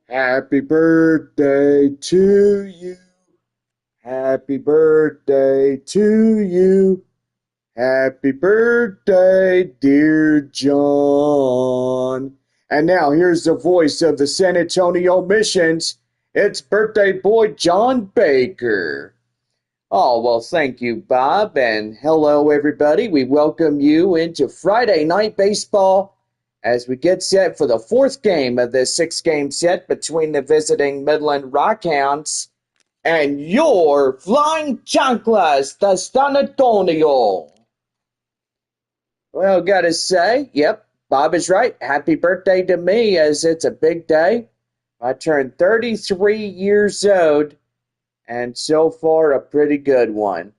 Happy birthday to you. Happy birthday to you. Happy birthday, dear John. And now here's the voice of the San Antonio Missions. It's birthday boy John Baker. Oh, well, thank you, Bob, and hello, everybody. We welcome you into Friday Night Baseball as we get set for the fourth game of this six-game set between the visiting Midland Rockhounds and your Flying Chanclas, the San Antonio. Well, gotta say, yep, Bob is right. Happy birthday to me, as it's a big day. I turned 33 years old, and so far a pretty good one.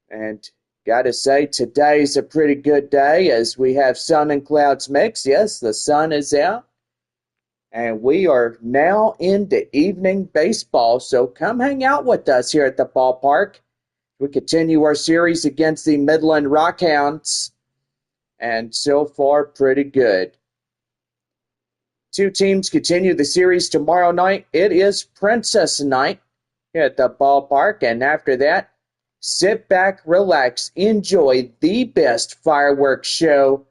And gotta say, today's a pretty good day as we have sun and clouds mixed. Yes, the sun is out. And we are now into evening baseball. So come hang out with us here at the ballpark. We continue our series against the Midland Rockhounds. And so far, pretty good. Two teams continue the series tomorrow night. It is Princess Night here at the ballpark. And after that, sit back, relax, enjoy the best fireworks show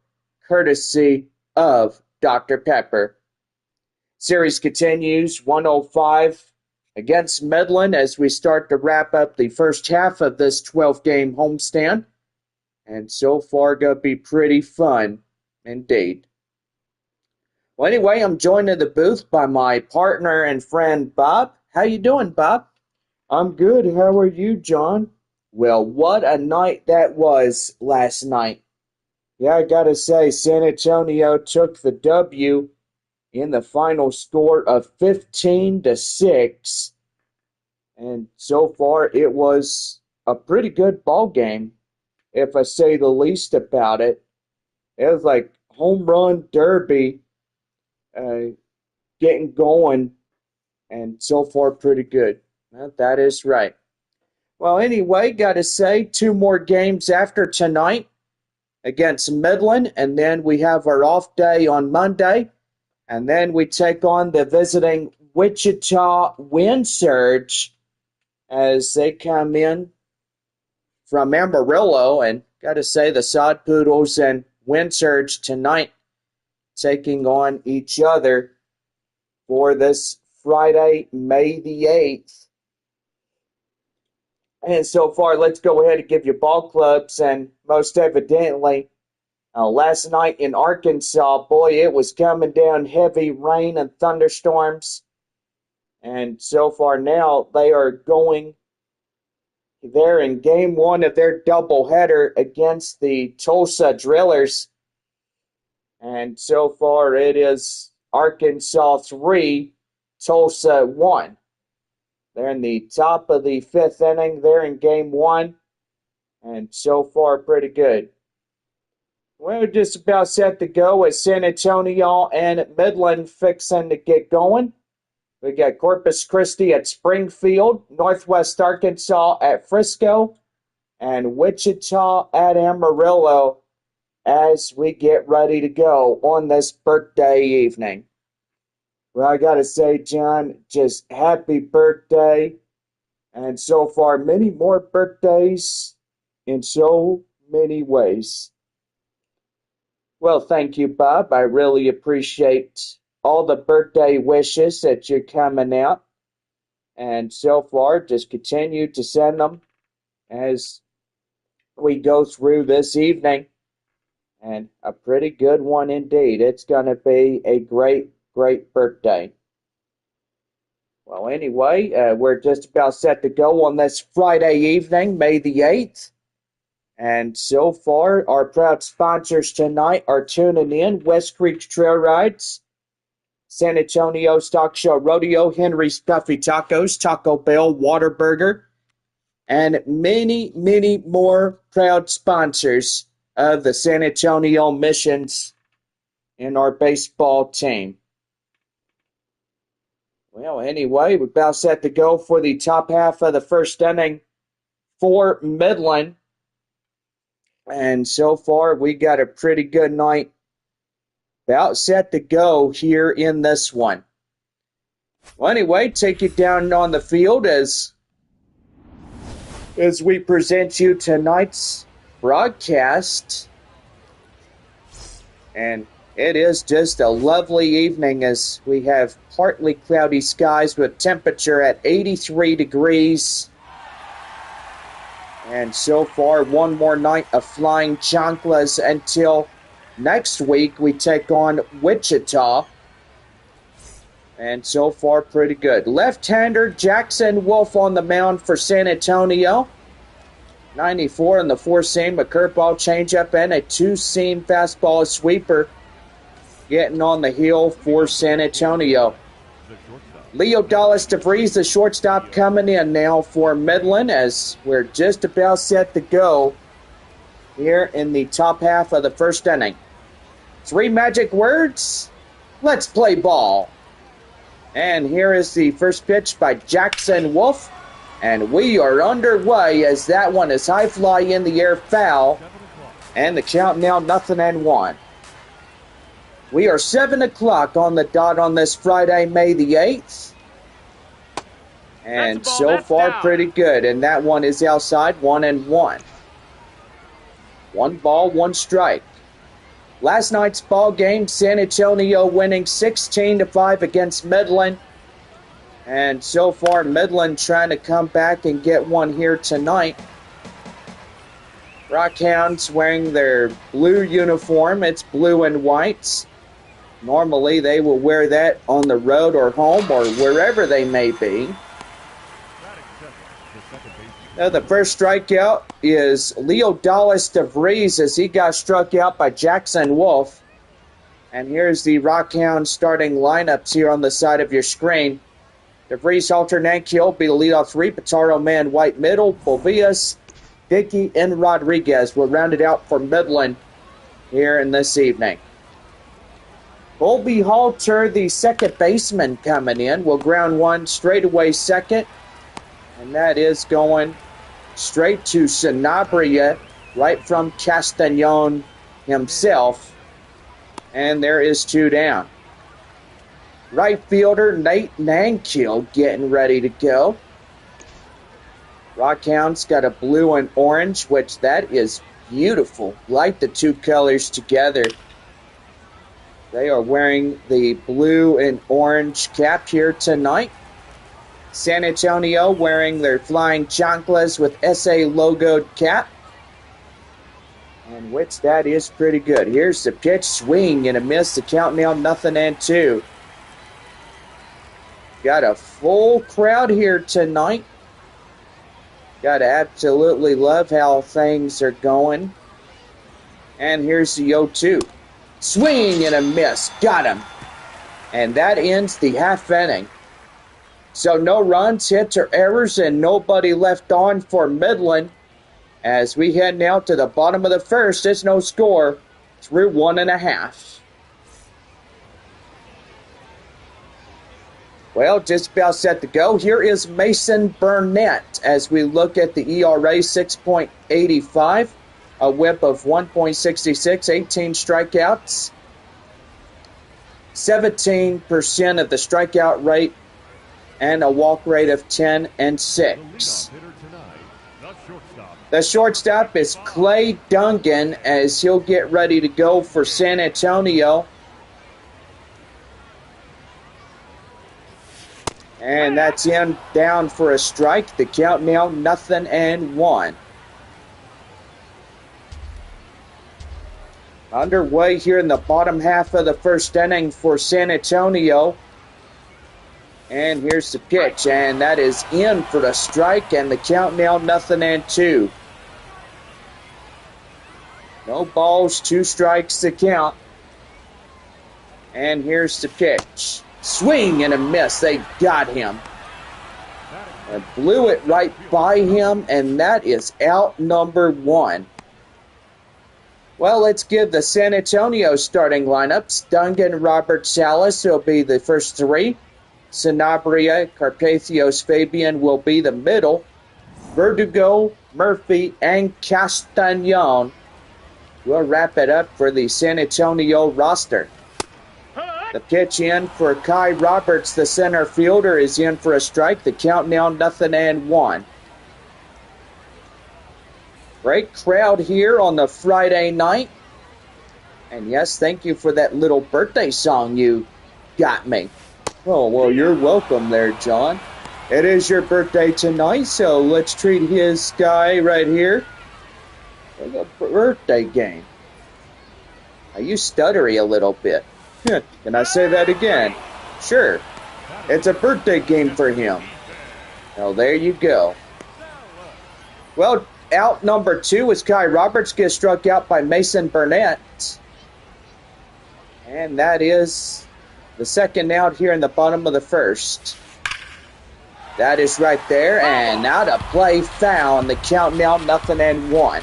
courtesy of Dr. Pepper. Series continues 105 against Midland as we start to wrap up the first half of this 12-game homestand. And so far, going to be pretty fun indeed. Well, anyway, I'm joined in the booth by my partner and friend, Bob. How you doing, Bob? I'm good. How are you, John? Well, what a night that was last night. Yeah, I gotta say, San Antonio took the W in the final score of 15-6. And so far, it was a pretty good ball game, if I say the least about it. It was like home run derby getting going, and so far, pretty good. Well, that is right. Well, anyway, got to say, two more games after tonight against Midland, and then we have our off day on Monday, and then we take on the visiting Wichita Wind Surge as they come in from Amarillo, and got to say, the Sod Poodles and Wind Surge tonight taking on each other for this Friday, May the 8th. And so far, let's go ahead and give you ball clubs. And most evidently, last night in Arkansas, boy, it was coming down heavy rain and thunderstorms. And so far now, they are going there in game one of their doubleheader against the Tulsa Drillers. And so far, it is Arkansas 3, Tulsa 1. They're in the top of the fifth inning. They're in game one. And so far, pretty good. We're just about set to go with San Antonio and Midland fixing to get going. We got Corpus Christi at Springfield, Northwest Arkansas at Frisco, and Wichita at Amarillo as we get ready to go on this birthday evening. Well, I gotta say, John, just happy birthday. And so far, many more birthdays in so many ways. Well, thank you, Bob. I really appreciate all the birthday wishes that you're coming out. And so far, just continue to send them as we go through this evening. And a pretty good one indeed. It's going to be a great, great birthday. Well, anyway, we're just about set to go on this Friday evening, May the 8th. And so far, our proud sponsors tonight are tuning in: West Creek Trail Rides, San Antonio Stock Show Rodeo, Henry's Puffy Tacos, Taco Bell, Whataburger, and many, many more proud sponsors of the San Antonio Missions in our baseball team. Well, anyway, we're about set to go for the top half of the first inning for Midland. And so far, we got a pretty good night about set to go here in this one. Well, anyway, take you down on the field as we present you tonight's broadcast. And it is just a lovely evening as we have partly cloudy skies with temperature at 83 degrees. And so far, one more night of flying chanclas until next week we take on Wichita. And so far, pretty good. Left-hander Jackson Wolf on the mound for San Antonio. 94 in the four-seam, a curveball changeup, and a two-seam fastball sweeper getting on the hill for San Antonio. Leo Dallas DeVries, the shortstop, coming in now for Midland as we're just about set to go here in the top half of the first inning. 3 magic words. Let's play ball. And here is the first pitch by Jackson Wolf. And we are underway as that one is high fly in the air, foul. And the count now 0-1. We are 7 o'clock on the dot on this Friday, May the 8th. And so far, pretty good. And that one is outside, 1-1. 1 ball, 1 strike. Last night's ball game, San Antonio winning 16-5 against Midland. And so far, Midland trying to come back and get one here tonight. Rockhounds wearing their blue uniform. It's blue and whites. Normally, they will wear that on the road or home or wherever they may be. Now, the first strikeout is Leo Dallas DeVries as he got struck out by Jackson Wolf. And here's the Rockhounds starting lineups here on the side of your screen. DeVries, Halter, Nankiel be the leadoff 3. Pizarro, Man, White, middle. Bovias, Dickey, and Rodriguez will round it out for Midland here in this evening. Colby Halter, the second baseman, coming in, will ground one straightaway second. And that is going straight to Sanabria, right from Castañon himself. And there is 2 down. Right fielder Nate Nankiel getting ready to go. Rockhounds got a blue and orange, which that is beautiful. Like the 2 colors together. They are wearing the blue and orange cap here tonight. San Antonio wearing their flying chanclas with SA logoed cap. And which that is pretty good. Here's the pitch, swing and a miss. The count now 0-2. Got a full crowd here tonight. Got to absolutely love how things are going. And here's the 0-2. Swing and a miss. Got him. And that ends the half inning. So no runs, hits, or errors, and nobody left on for Midland. As we head now to the bottom of the first, there's no score through 1.5. Well, just about set to go. Here is Mason Burnett as we look at the ERA 6.85, a whip of 1.66, 18 strikeouts, 17% of the strikeout rate, and a walk rate of 10 and 6. The shortstop is Clay Dungan as he'll get ready to go for San Antonio. And that's in down for a strike. The count now 0-1. Underway here in the bottom half of the first inning for San Antonio. And here's the pitch, and that is in for the strike, and the count now 0-2. No balls, 2 strikes to count. And here's the pitch. Swing and a miss. They got him. And blew it right by him, and that is out number 1. Well, let's give the San Antonio starting lineups. Dungan, Robert, Salas will be the first 3. Sanabria, Carpathios, Fabian will be the middle. Verdugo, Murphy, and Castañon will wrap it up for the San Antonio roster. The pitch in for Kai Roberts, the center fielder, is in for a strike. The count now 0-1. Great crowd here on the Friday night. And yes, thank you for that little birthday song you got me. Oh, well, you're welcome there, John. It is your birthday tonight, so let's treat his guy right here with a birthday game. Now, you stuttery a little bit. Can I say that again? Sure. It's a birthday game for him. Well, there you go. Well, out number 2 is Kai Roberts gets struck out by Mason Burnett. And that is the second out here in the bottom of the first. That is right there, and out of play foul, and the count now 0-1.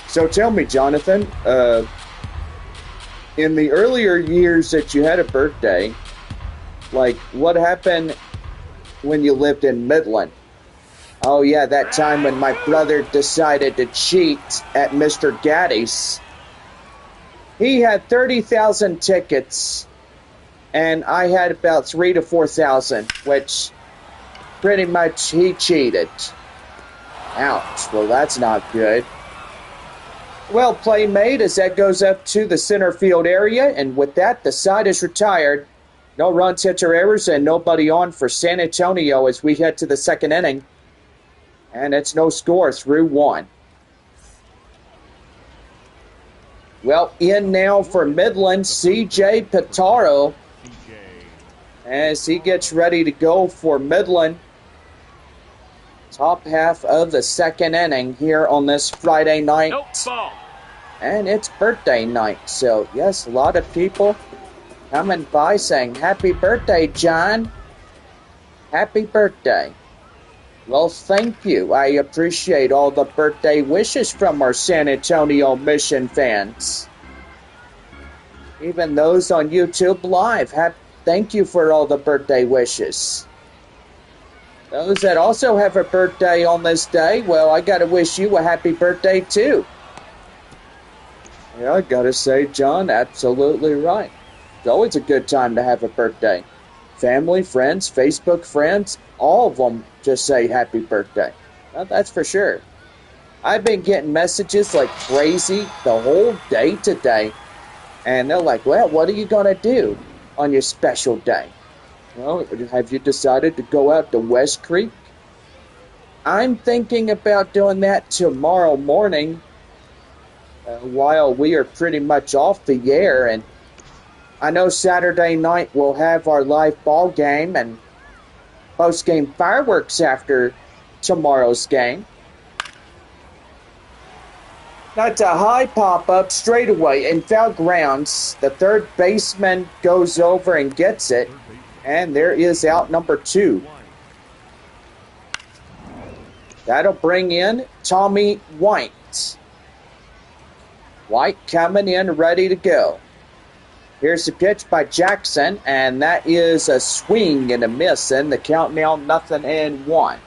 So tell me, Jonathan, in the earlier years that you had a birthday, like what happened when you lived in Midland? Oh yeah, that time when my brother decided to cheat at Mr. Gaddy's. He had 30,000 tickets, and I had about 3,000 to 4,000, which pretty much he cheated. Ouch, well that's not good. Well, play made as that goes up to the center field area, and with that, the side is retired. No runs, hits, or errors, and nobody on for San Antonio as we head to the second inning. And it's no score through 1. Well, in now for Midland, C.J. Pitaro, as he gets ready to go for Midland. Top half of the second inning here on this Friday night. And it's birthday night, so yes, a lot of people coming by saying, "Happy birthday, John. Happy birthday." Well, thank you. I appreciate all the birthday wishes from our San Antonio Mission fans. Even those on YouTube Live, thank you for all the birthday wishes. Those that also have a birthday on this day, well, I got to wish you a happy birthday too. Yeah, I got to say, John, absolutely right. It's always a good time to have a birthday. Family, friends, Facebook friends, all of them just say happy birthday. Well, that's for sure. I've been getting messages like crazy the whole day today. And they're like, well, what are you going to do on your special day? Well, have you decided to go out to West Creek? I'm thinking about doing that tomorrow morning while we are pretty much off the air. And I know Saturday night we'll have our live ball game and post-game fireworks after tomorrow's game. That's a high pop-up straightaway in foul grounds. The third baseman goes over and gets it. And there is out number 2. That'll bring in Tommy White. White coming in ready to go. Here's the pitch by Jackson, and that is a swing and a miss, and the count now 0-1.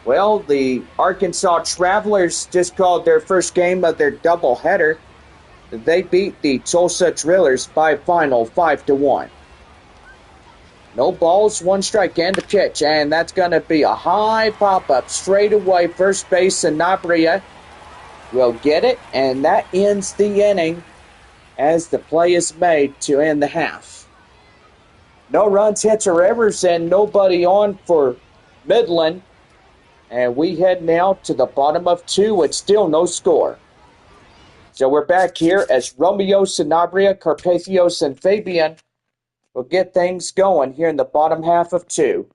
Well, the Arkansas Travelers just called their first game of their doubleheader. They beat the Tulsa Drillers by final 5-1. No balls, 1 strike, and a pitch, and that's going to be a high pop-up straight away. First base Sanabria will get it, and that ends the inning as the play is made to end the half. No runs, hits, or errors, and nobody on for Midland. And we head now to the bottom of 2 with still no score. So we're back here as Romeo, Sanabria, Carpathios, and Fabian will get things going here in the bottom half of 2.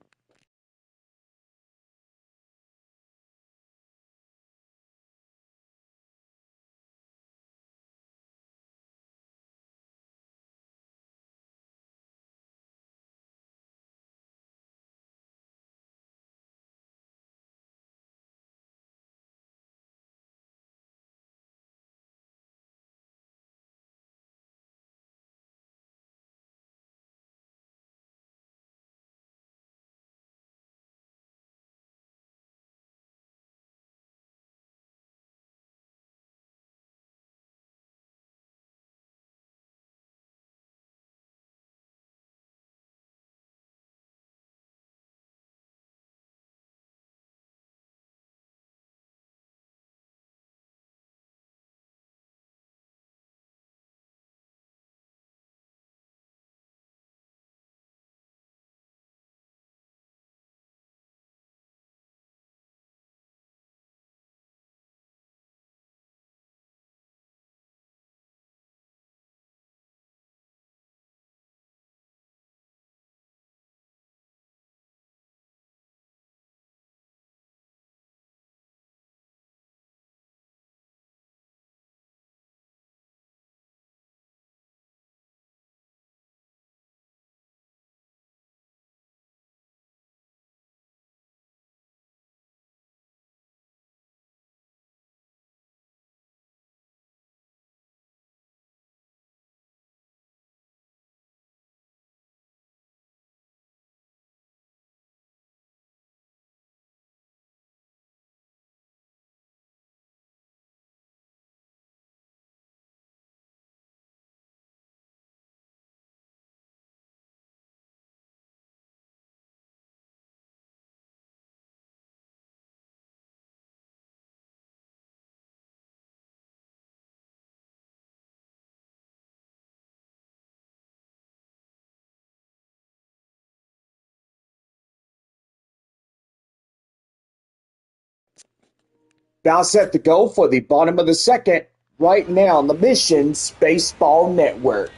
About set to go for the bottom of the second, right now on the Missions Baseball Network.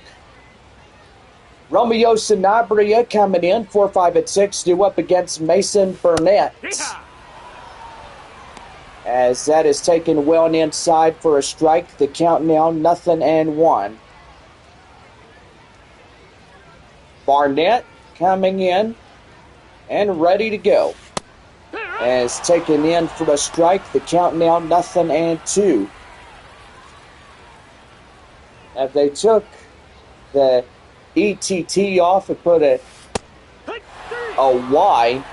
Romeo Sanabria coming in, 4, 5, and 6, due up against Mason Burnett. As that is taken well and inside for a strike, the count now 0-1. Barnett coming in and ready to go. As taken in for a strike, the count now 0-2. As they took the ETT off and put a Y,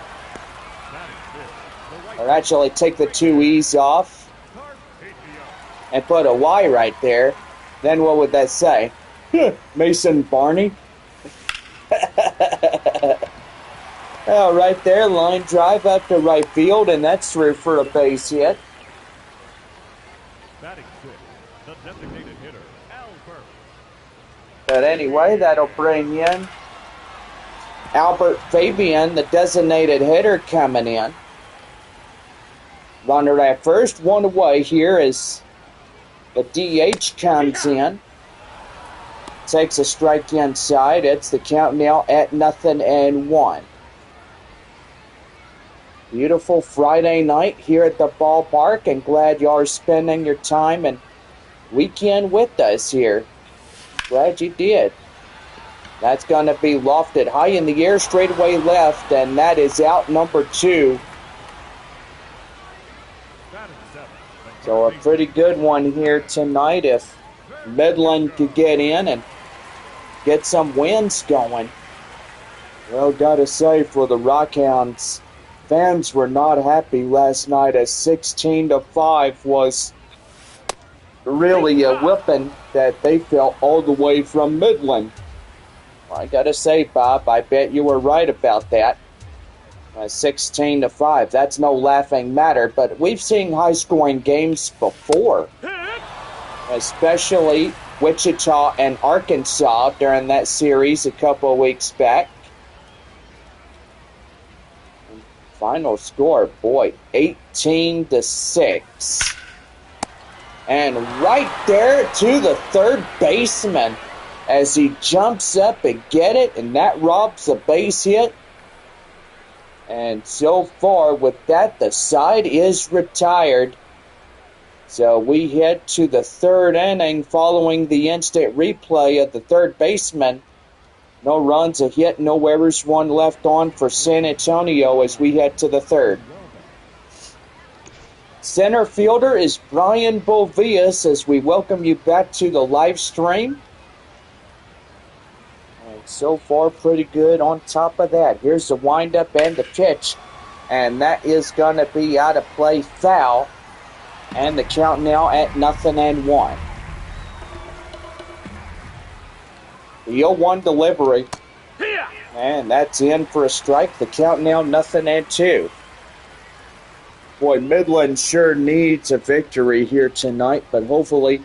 or actually take the 2 E's off and put a Y right there, then what would that say? Mason Barney? Oh, right there, line drive up to right field, and that's through for a base hit. But anyway, that'll bring in Albert Fabian, the designated hitter, coming in. Runner at first, one away here as the DH comes in. Takes a strike inside. It's the count now at 0-1. Beautiful Friday night here at the ballpark, and glad you are spending your time and weekend with us here. Glad you did. That's going to be lofted high in the air, straightaway left, and that is out number 2. So a pretty good one here tonight if Midland could get in and get some wins going. Well, gotta say, for the Rockhounds, fans were not happy last night as 16-5 was really a whipping that they felt all the way from Midland. Well, I gotta say, Bob, I bet you were right about that. 16-5, that's no laughing matter, but we've seen high-scoring games before, especially Wichita and Arkansas during that series a couple of weeks back. Final score, boy, 18-6. And right there to the third baseman as he jumps up and get it, and that robs a base hit. And so far with that, the side is retired. So we head to the third inning following the instant replay of the third baseman. No runs, a hit, no errors, one left on for San Antonio as we head to the third. Center fielder is Brian Bovias as we welcome you back to the live stream. And so far, pretty good on top of that. Here's the windup and the pitch. And that is going to be out of play, foul. And the count now at 0-1. The 0-1 delivery. And that's in for a strike. The count now 0-2. Boy, Midland sure needs a victory here tonight, but hopefully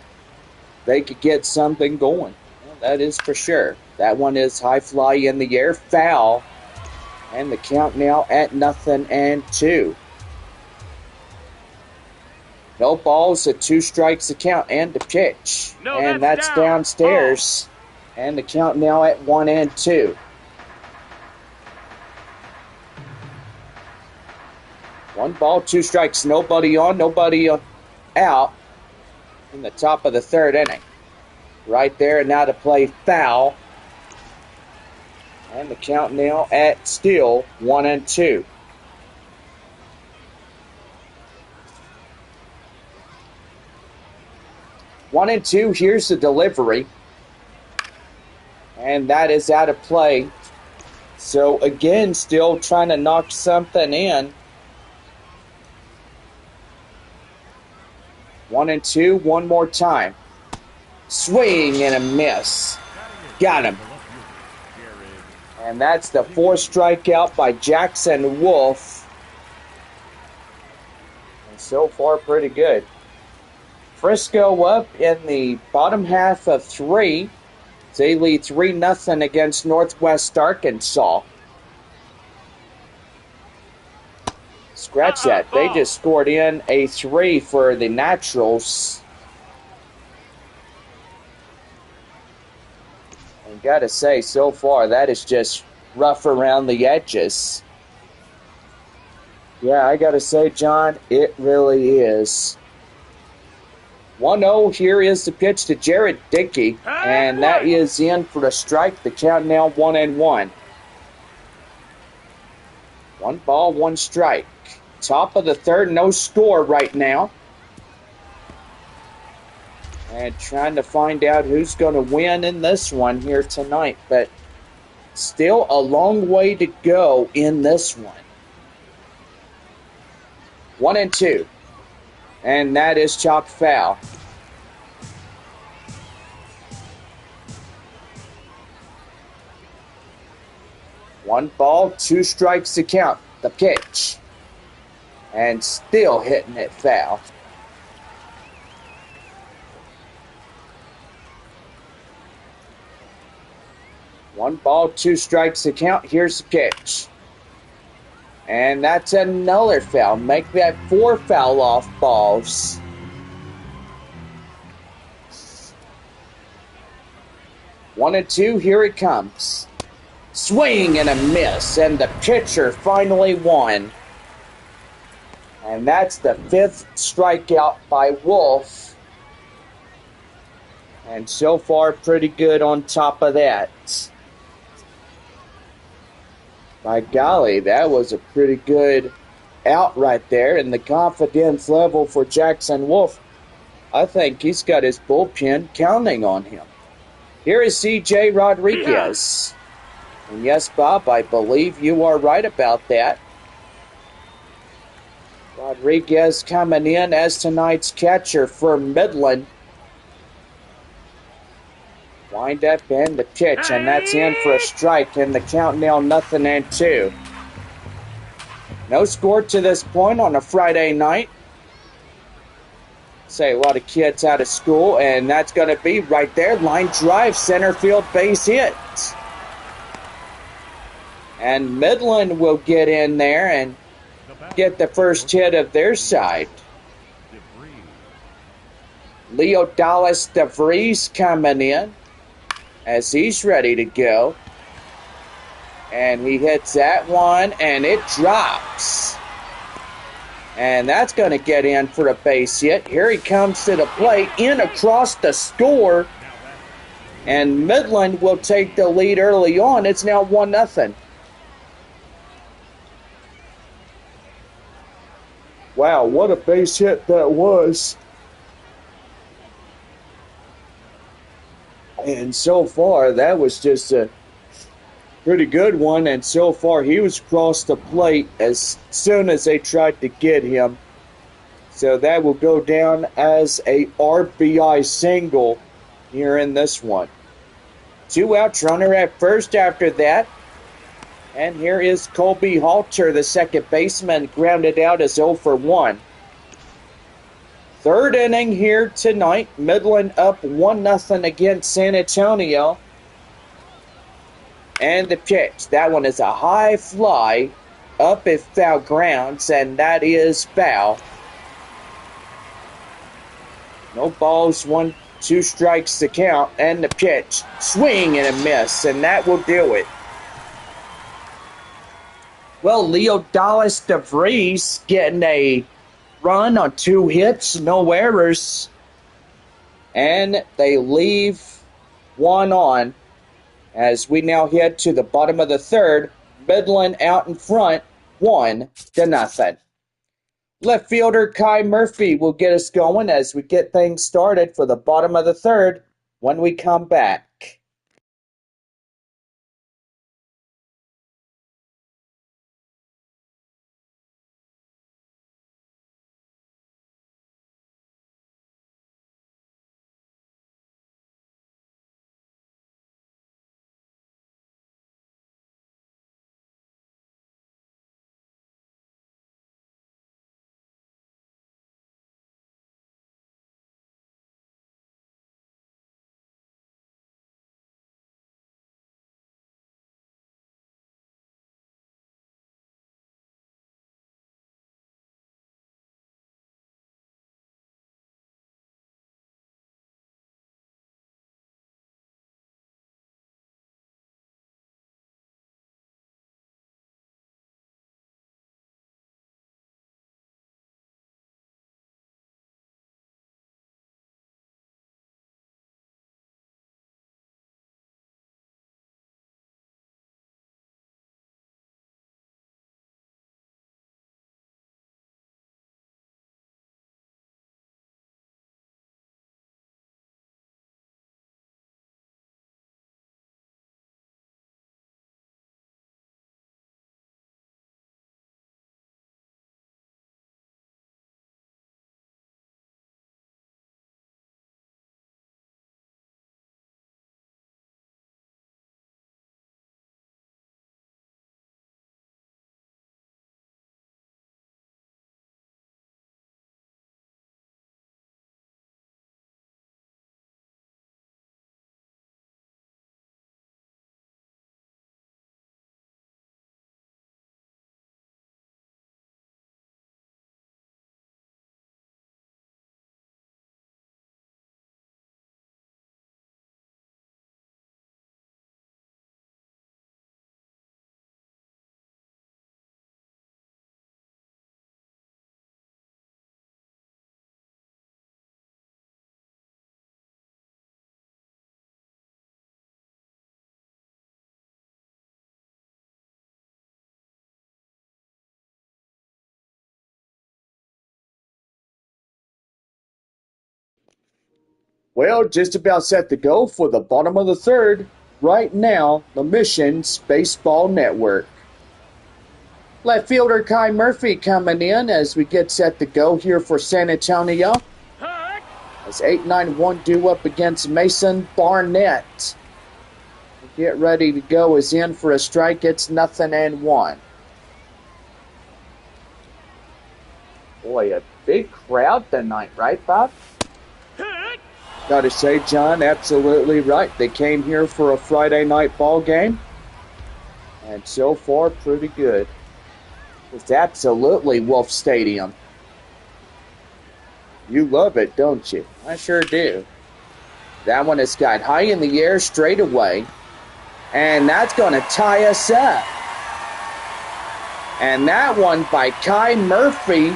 they could get something going. Well, that is for sure. That one is high fly in the air, foul. And the count now at 0-2. No balls, a 2 strikes the count, and the pitch. No, and that's downstairs. Oh. And the count now at 1-2. 1 ball, 2 strikes, nobody on, nobody out in the top of the third inning. Right there, and now to play foul. And the count now at still 1-2. One and two, here's the delivery. And that is out of play. So again, still trying to knock something in. 1-2, one more time. Swing and a miss. Got him. And that's the 4th strikeout by Jackson Wolf. And so far, pretty good. Frisco up in the bottom half of 3. They lead 3-0 against Northwest Arkansas. Scratch that. They just scored in a 3 for the Naturals. And gotta say, so far, that is just rough around the edges. Yeah, I gotta say, John, it really is. 1-0, here is the pitch to Jared Dickey, and that is in for a strike. The count now 1-1. 1 ball, 1 strike. Top of the third, no score right now. And trying to find out who's going to win in this one here tonight, but still a long way to go in this one. 1-2. And that is chopped foul. One ball, 2 strikes to count. The pitch. And still hitting it foul. One ball, 2 strikes to count. Here's the pitch. And that's another foul. Make that 4 foul off balls. 1-2, here it comes. Swing and a miss, and the pitcher finally won. And that's the 5th strikeout by Wolf. And so far, pretty good on top of that. By golly, that was a pretty good out right there. And the confidence level for Jackson Wolf, I think he's got his bullpen counting on him. Here is C.J. Rodriguez. And yes, Bob, I believe you are right about that. Rodriguez coming in as tonight's catcher for Midland. Wind up and the pitch, and that's in for a strike, and the count now 0-2. No score to this point on a Friday night. Say a lot of kids out of school, and that's going to be right there. Line drive, center field base hit. And Midland will get in there and get the first hit of their side. Leo Dallas DeVries coming in as he's ready to go. And he hits that one, and it drops. And that's going to get in for a base hit. Here he comes to the plate, in across the score. And Midland will take the lead early on. It's now 1-0. Wow, what a base hit that was. And so far, that was just a pretty good one. And so far, he was across the plate as soon as they tried to get him. So that will go down as a RBI single here in this one. 2 outs, runner at first after that. And here is Colby Halter, the second baseman, grounded out as 0 for 1. Third inning here tonight. Midland up 1-0 against San Antonio. And the pitch. That one is a high fly up at foul grounds, and that is foul. No balls, 1-2 strikes to count, and the pitch. Swing and a miss, and that will do it. Well, Leo Dallas DeVries getting a run on 2 hits, no errors. And they leave 1 on as we now head to the bottom of the third. Midland out in front, 1-0. Left fielder Kai Murphy will get us going as we get things started for the bottom of the third when we come back. Well, just about set to go for the bottom of the third. Right now, the Mission's Baseball Network. Left fielder Kai Murphy coming in as we get set to go here for San Antonio. As 8-9-1 due up against Mason Barnett. Get ready to go is in for a strike. It's 0-1. Boy, a big crowd tonight, right, Bob? Gotta say, John, absolutely right. They came here for a Friday night ball game, and so far, pretty good. It's absolutely Wolf Stadium. You love it, don't you? I sure do. That one is got high in the air straight away, and that's going to tie us up. And that one by Kai Murphy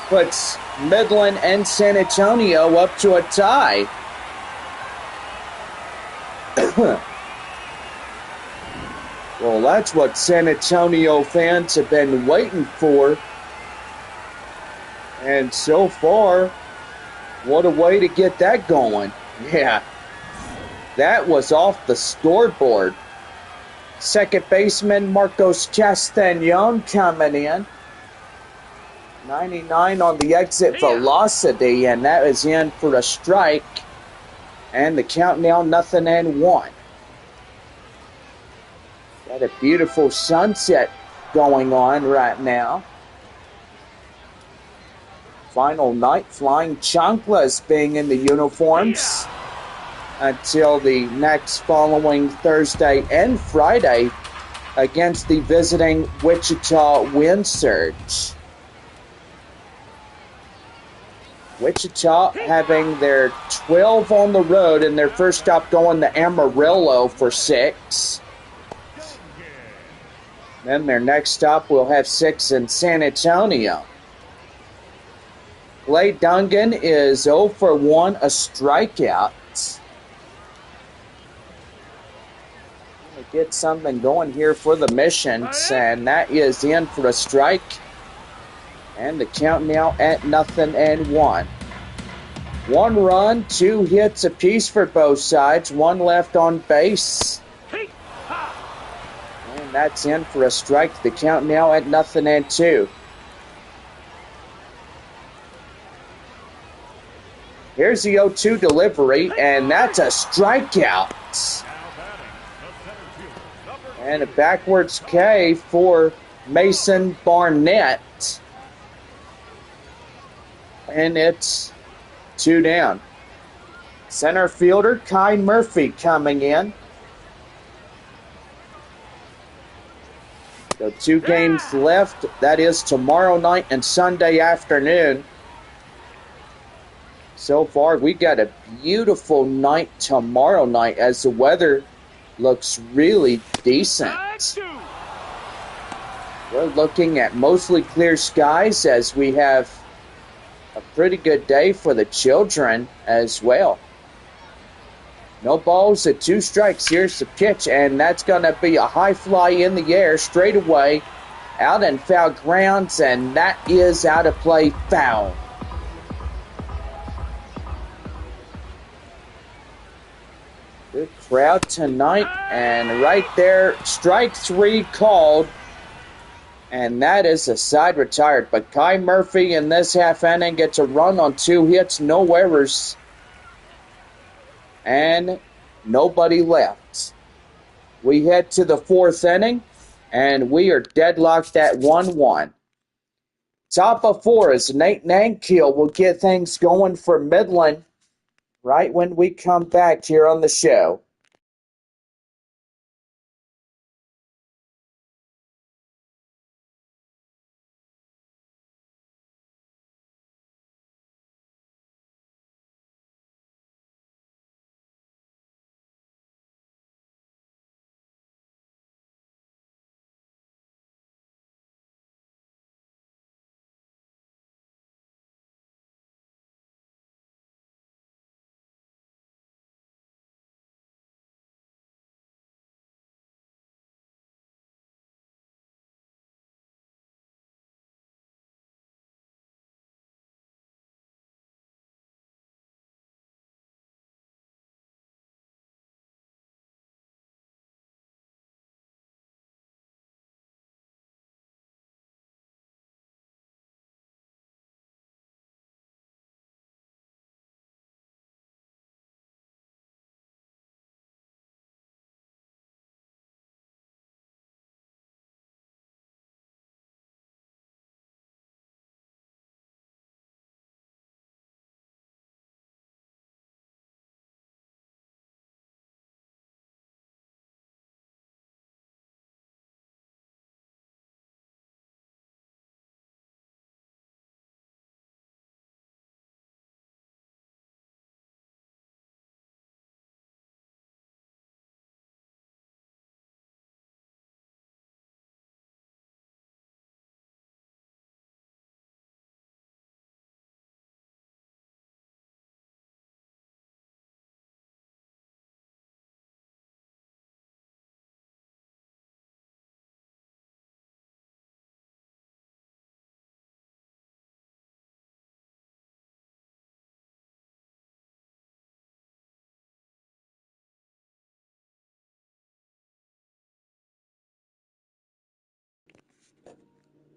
puts Midland and San Antonio up to a tie. Well, that's what San Antonio fans have been waiting for. And so far, what a way to get that going. Yeah, that was off the scoreboard. Second baseman Marcos Castañon coming in. 99 on the exit velocity, and that is in for a strike. And the count now 0-1. Got a beautiful sunset going on right now. Final night flying chanclas being in the uniforms until the next following Thursday and Friday against the visiting Wichita Wind Surge. Wichita having their 12 on the road and their first stop going to Amarillo for 6. Then their next stop will have 6 in San Antonio. Blade Dungan is 0 for 1, a strikeout. Get something going here for the Missions, and that is in for a strike. And the count now at 0-1. 1 run, 2 hits apiece for both sides, 1 left on base. And that's in for a strike. The count now at 0-2. Here's the 0-2 delivery, and that's a strikeout. And a backwards K for Mason Barnett. And it's 2 down. Center fielder Kai Murphy coming in. So 2 games left. That is tomorrow night and Sunday afternoon. So far, we got a beautiful night tomorrow night as the weather looks really decent. We're looking at mostly clear skies as we have a pretty good day for the children as well. No balls at 2 strikes. Here's the pitch, and that's going to be a high fly in the air straight away out in foul grounds, and that is out of play, foul. Good crowd tonight, and right there, strike 3 called, and that is a side retired. But Kai Murphy in this half inning gets a run on 2 hits, no errors, and nobody left. We head to the 4th inning, and we are deadlocked at 1-1. Top of 4 is Nate Nankiel will get things going for Midland right when we come back here on the show.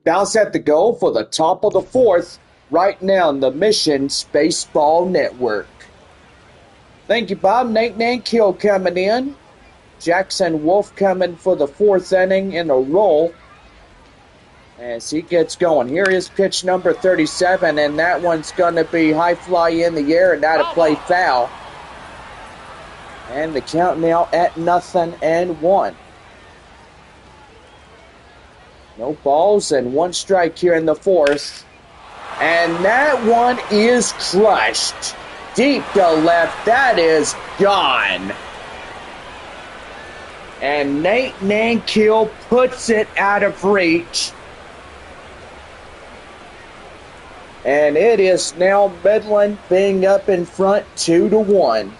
Bounce at the goal for the top of the fourth, right now on the Missions Baseball Network. Thank you, Bob. Nate Nankill coming in. Jackson Wolf coming for the fourth inning in a roll as he gets going. Here is pitch number 37, and that one's going to be high fly in the air and out of play foul. And the count now at 0-1. No balls and one strike here in the fourth. And that one is crushed. Deep to left, that is gone. And Nate Nankill puts it out of reach. And it is now Midland being up in front 2-1.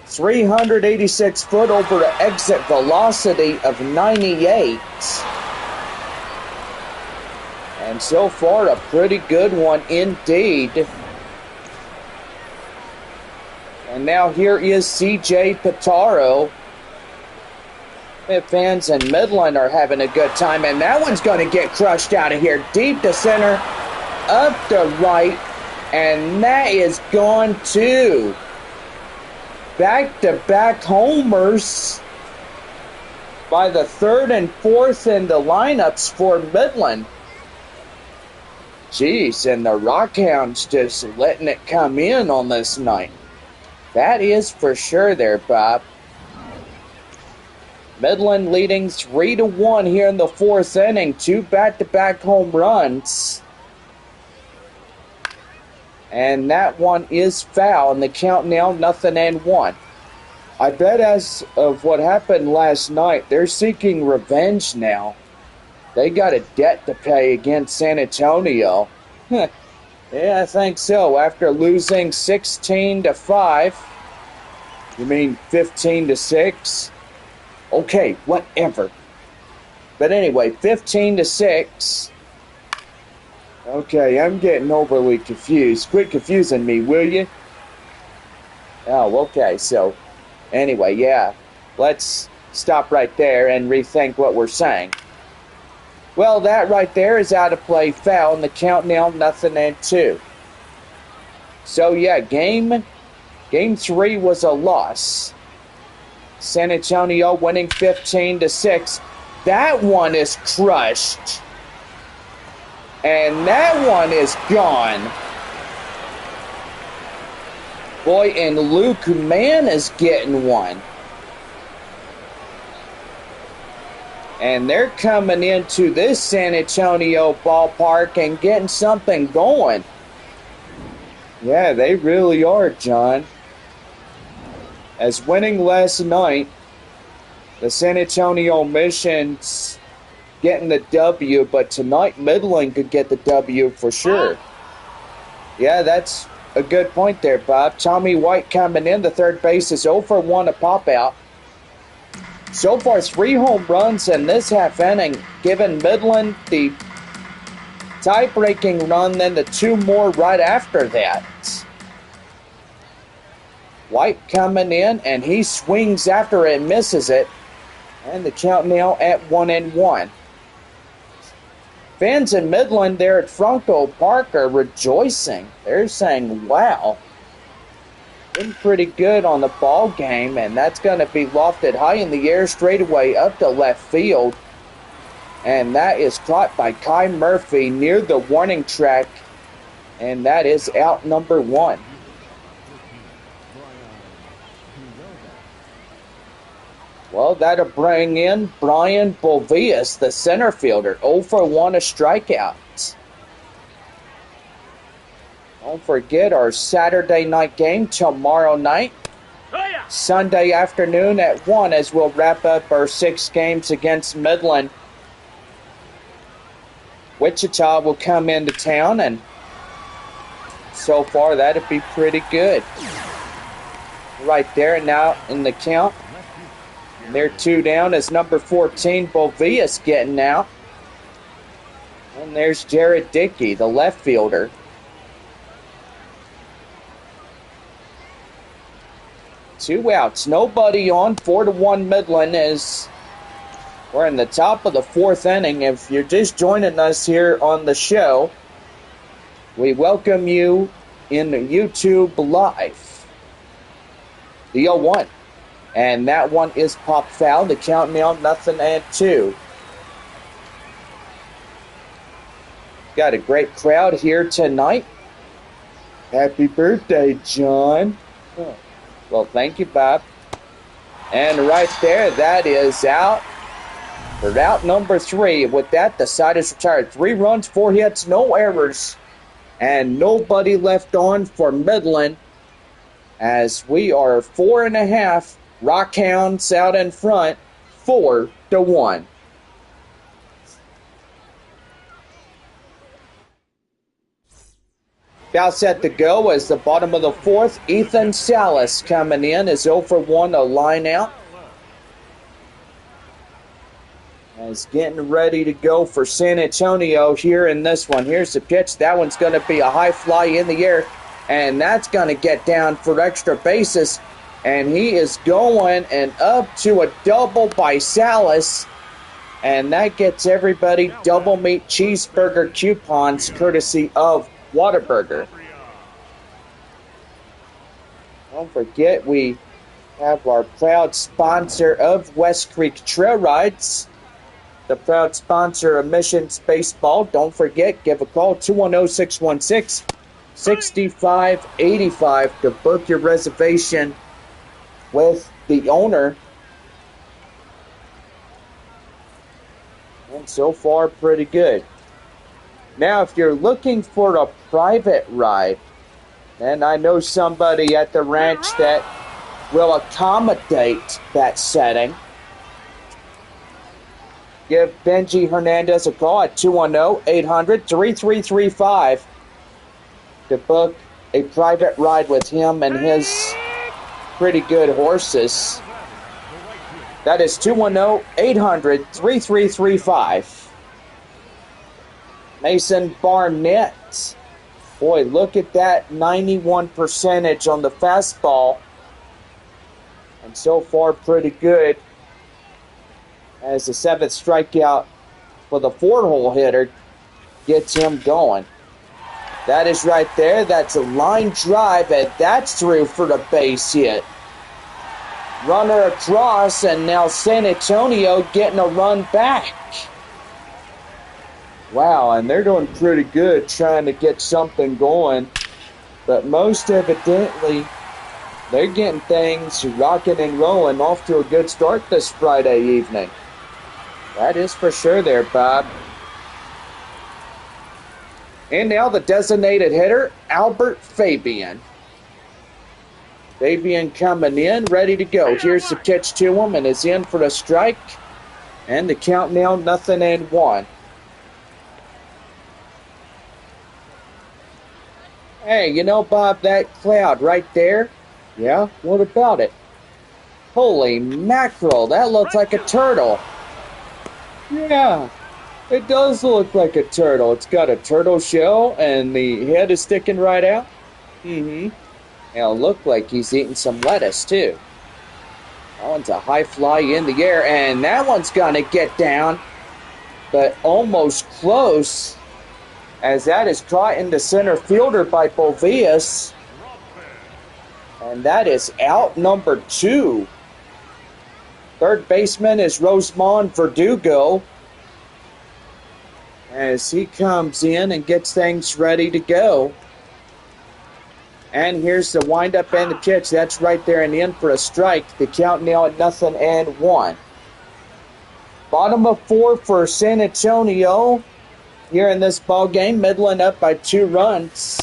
386 foot over an exit velocity of 98. And so far, a pretty good one indeed. And now here is C.J. Pitaro. Fans in Midland are having a good time, and that one's going to get crushed out of here. Deep to center, up to right, and that is gone too. Back-to-back homers by the third and fourth in the lineups for Midland. Jeez, and the Rockhounds just letting it come in on this night. That is for sure there, Bob. Midland leading 3-1 here in the fourth inning. 2 back-to-back home runs. And that one is foul, and the count now 0-1. I bet as of what happened last night, they're seeking revenge now. They got a debt to pay against San Antonio. Yeah, I think so. After losing 16-5. You mean 15-6? Okay, whatever. But anyway, 15-6. Okay, I'm getting overly confused. Quit confusing me, will you? Oh, okay, so anyway, yeah. Let's stop right there and rethink what we're saying. Well, that right there is out of play foul, and the count now 0-2. So, yeah, game 3 was a loss. San Antonio winning 15-6. That one is crushed. And that one is gone. Boy, and Luke Mann is getting one. And they're coming into this San Antonio ballpark and getting something going. Yeah, they really are, John. As winning last night, the San Antonio Missions getting the W, but tonight Midland could get the W for sure. Yeah, that's a good point there, Bob. Tommy White coming in. The third base is 0 for 1 to pop out. So far, 3 home runs in this half inning, giving Midland the tie-breaking run, then the 2 more right after that. White coming in, and he swings after it and misses it. And the count now at 1-1. Fans in Midland there at Franco Park are rejoicing. They're saying, wow, been pretty good on the ball game, and that's going to be lofted high in the air straightaway up to left field. And that is caught by Kai Murphy near the warning track, and that is out number 1. Well, that'll bring in Brian Bovias, the center fielder, 0 for 1 a strikeout. Don't forget our Saturday night game tomorrow night. Sunday afternoon at 1 as we'll wrap up our 6 games against Midland. Wichita will come into town, and so far that'll be pretty good. Right there now in the count. They're 2 down as number 14, Bovias, getting out. And there's Jared Dickey, the left fielder. Two outs, nobody on. 4-1 Midland as We're in the top of the fourth inning. If you're just joining us here on the show, we welcome you in YouTube Live. The 0-1. And that one is pop foul. The count now 0-2. Got a great crowd here tonight. Happy birthday, John. Oh. Well, thank you, Bob. And right there, that is out. For out number 3. With that, the side is retired. 3 runs, 4 hits, no errors. And nobody left on for Midland. As we are 4.5. Rockhounds out in front, 4-1. About set to go as the bottom of the fourth. Ethan Salas coming in is 0 for 1, a line out. Is getting ready to go for San Antonio here in this one. Here's the pitch. That one's going to be a high fly in the air, and that's going to get down for extra bases. And he is going and up to a double by Salas. And that gets everybody double meat cheeseburger coupons courtesy of Whataburger. Don't forget we have our proud sponsor of West Creek Trail Rides. The proud sponsor of Missions Baseball. Don't forget, give a call 210-616-6585 to book your reservation with the owner. And so far, pretty good. Now, if you're looking for a private ride, and I know somebody at the ranch that will accommodate that setting, give Benji Hernandez a call at 210-800-3335 to book a private ride with him and his pretty good horses. That is 210-800-3335. Mason Barnett. Boy, look at that 91 percentage on the fastball. And so far, pretty good. As the 7th strikeout for the 4-hole hitter gets him going. That is right there. That's a line drive, and that's through for the base hit. Runner across, and now San Antonio getting a run back. Wow, and they're doing pretty good trying to get something going. But most evidently, they're getting things rocking and rolling, off to a good start this Friday evening. That is for sure there, Bob. And now the designated hitter, Albert Fabian. Fabian coming in, ready to go. Here's the pitch to him, and is in for a strike. And the count now 0-1. Hey, you know, Bob, that cloud right there? Yeah, what about it? Holy mackerel, that looks like a turtle. Yeah. It does look like a turtle. It's got a turtle shell, and the head is sticking right out. It'll look like he's eating some lettuce, too. That one's a high fly in the air, and that one's going to get down, but almost close, as that is caught in the center fielder by Bovias. And that is out number 2. Third baseman is Rosemond Verdugo, as he comes in and gets things ready to go. And here's the windup and the pitch. That's right there and in for a strike. The count now at 0-1. Bottom of 4 for San Antonio here in this ball game. Midland up by 2 runs.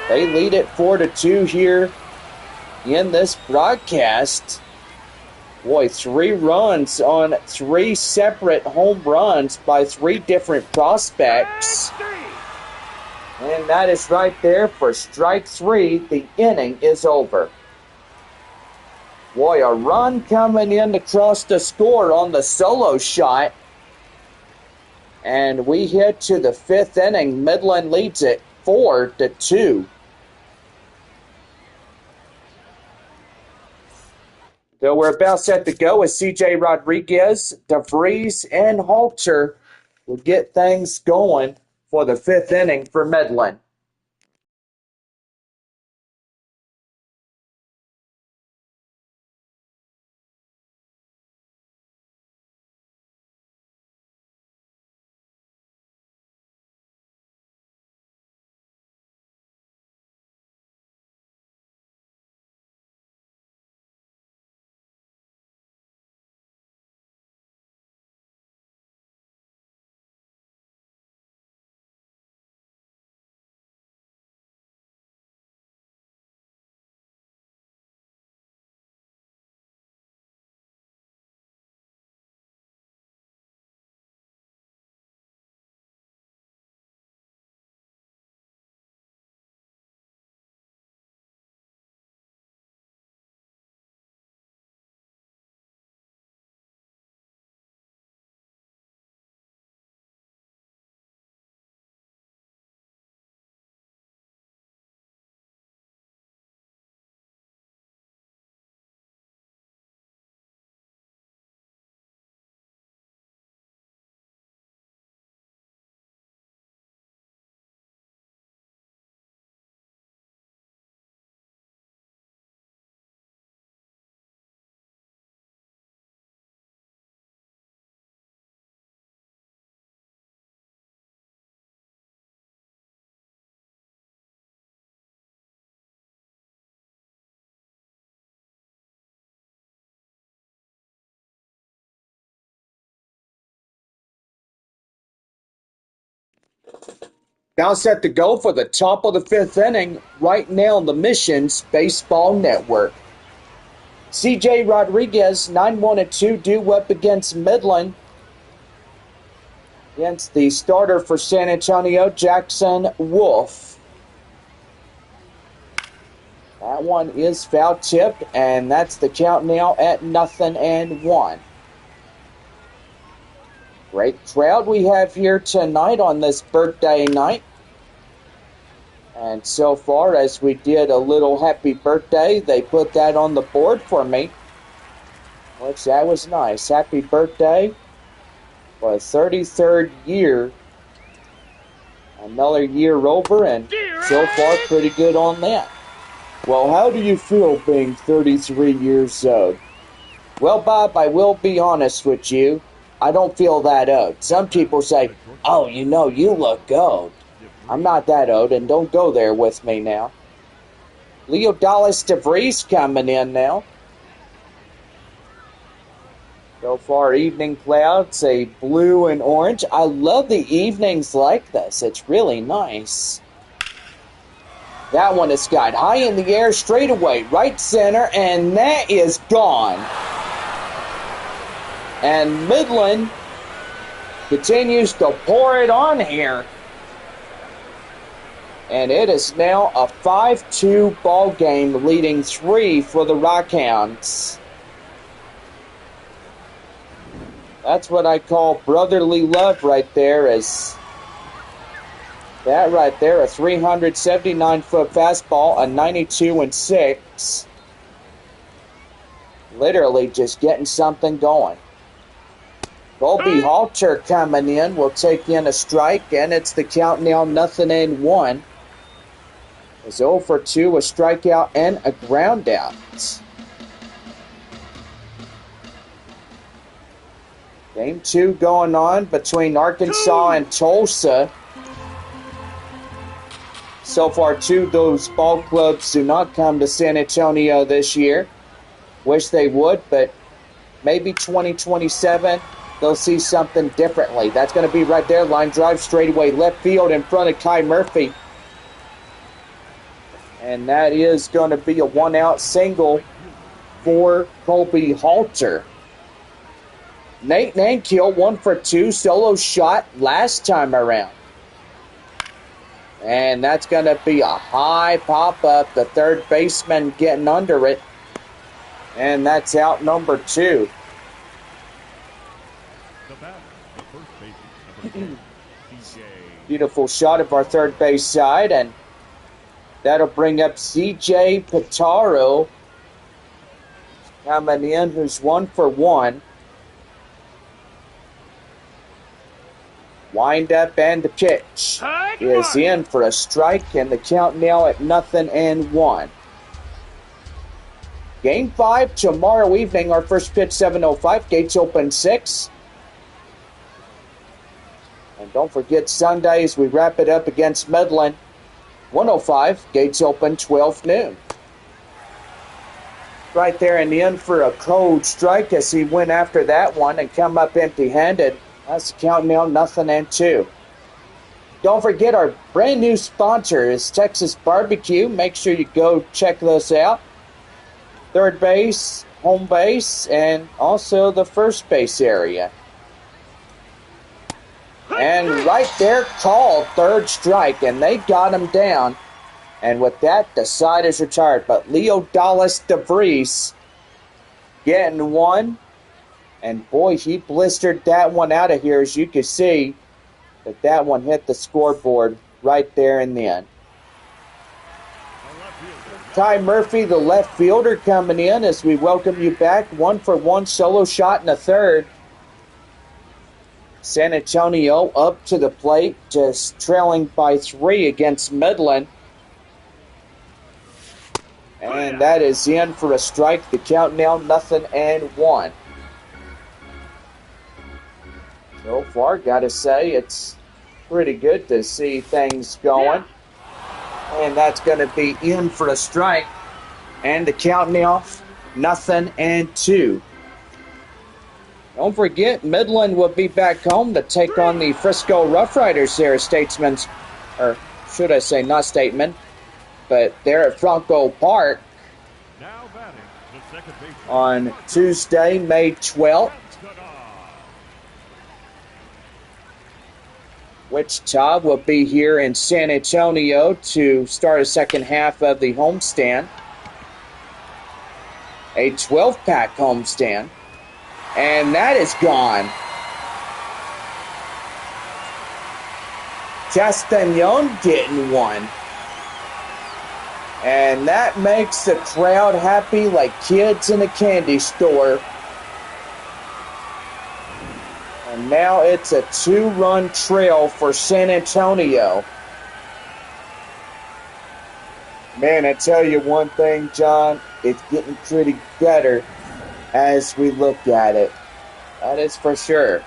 They lead it 4-2 here in this broadcast. Boy, 3 runs on 3 separate home runs by 3 different prospects. And that is right there for strike 3. The inning is over. Boy, a run coming in to cross the score on the solo shot. And we head to the 5th inning. Midland leads it 4-2. So we're about set to go as CJ Rodriguez, DeVries, and Halter will get things going for the 5th inning for Midland. Now set to go for the top of the 5th inning right now on the Missions Baseball Network. CJ Rodriguez, 9-1-2, due up against Midland. Against the starter for San Antonio, Jackson Wolf. That one is foul tipped, and that's the count now at 0-1. Great crowd we have here tonight on this birthday night. And so far, as we did a little happy birthday, they put that on the board for me. Which, that was nice. Happy birthday for a 33rd year. Another year over, and so far, pretty good on that. Well, how do you feel being 33 years old? Well, Bob, I will be honest with you. I don't feel that old. Some people say, oh, you know, you look old. I'm not that old, and don't go there with me now. Leo Dallas DeVries coming in now. So far, evening clouds, a blue and orange. I love the evenings like this. It's really nice. That one is got high in the air, straight away, right center, and that is gone. And Midland continues to pour it on here. And it is now a 5-2 ball game, leading 3 for the Rockhounds. That's what I call brotherly love right there. Is that right there, a 379-foot fastball, a 92-6. Literally just getting something going. Colby Halter coming in will take in a strike, and it's the count now 0-1. It's 0 for 2, a strikeout and a ground out. Game 2 going on between Arkansas and Tulsa. So far, 2 of those ball clubs do not come to San Antonio this year. Wish they would, but maybe 2027 they'll see something differently. That's going to be right there. Line drive straightaway left field in front of Kai Murphy. And that is going to be a 1-out single for Colby Halter. Nate Nankill, 1 for 2, solo shot last time around. And that's going to be a high pop-up. The third baseman getting under it. And that's out number 2. Beautiful shot of our third base side, and that'll bring up CJ Pitaro coming in, who's 1 for 1. Wind up and the pitch is in for a strike, and the count now at 0-1. Game 5 tomorrow evening. Our first pitch 7:05. Gates open 6. And don't forget Sundays we wrap it up against Midland 1:05. Gates open 12 noon. Right there in the end for a cold strike as he went after that one and come up empty-handed. That's the count now 0-2. Don't forget our brand new sponsor is Texas Barbecue. Make sure you go check those out. Third base, home base, and also the first base area. And right there, called third strike, and they got him down. And with that, the side is retired. But Leo Dallas DeVries getting one. And boy, he blistered that one out of here. As you can see, that one hit the scoreboard right there and then. Ty Murphy, the left fielder, coming in as we welcome you back. 1 for 1 solo shot in the third. San Antonio up to the plate, just trailing by 3 against Midland. And that is in for a strike. The count now 0-1. So far, gotta say, it's pretty good to see things going. And that's going to be in for a strike. And the count now 0-2. Don't forget, Midland will be back home to take on the Frisco Rough Riders there, Statesman's, or should I say not Statesman, but they're at Franco Park on Tuesday, May 12th. Wichita will be here in San Antonio to start a second half of the homestand. A 12-pack homestand. And that is gone. Castañon getting one. And that makes the crowd happy like kids in a candy store. And now it's a 2-run trail for San Antonio. Man, I tell you one thing, John, it's getting pretty better as we look at it. That is for sure.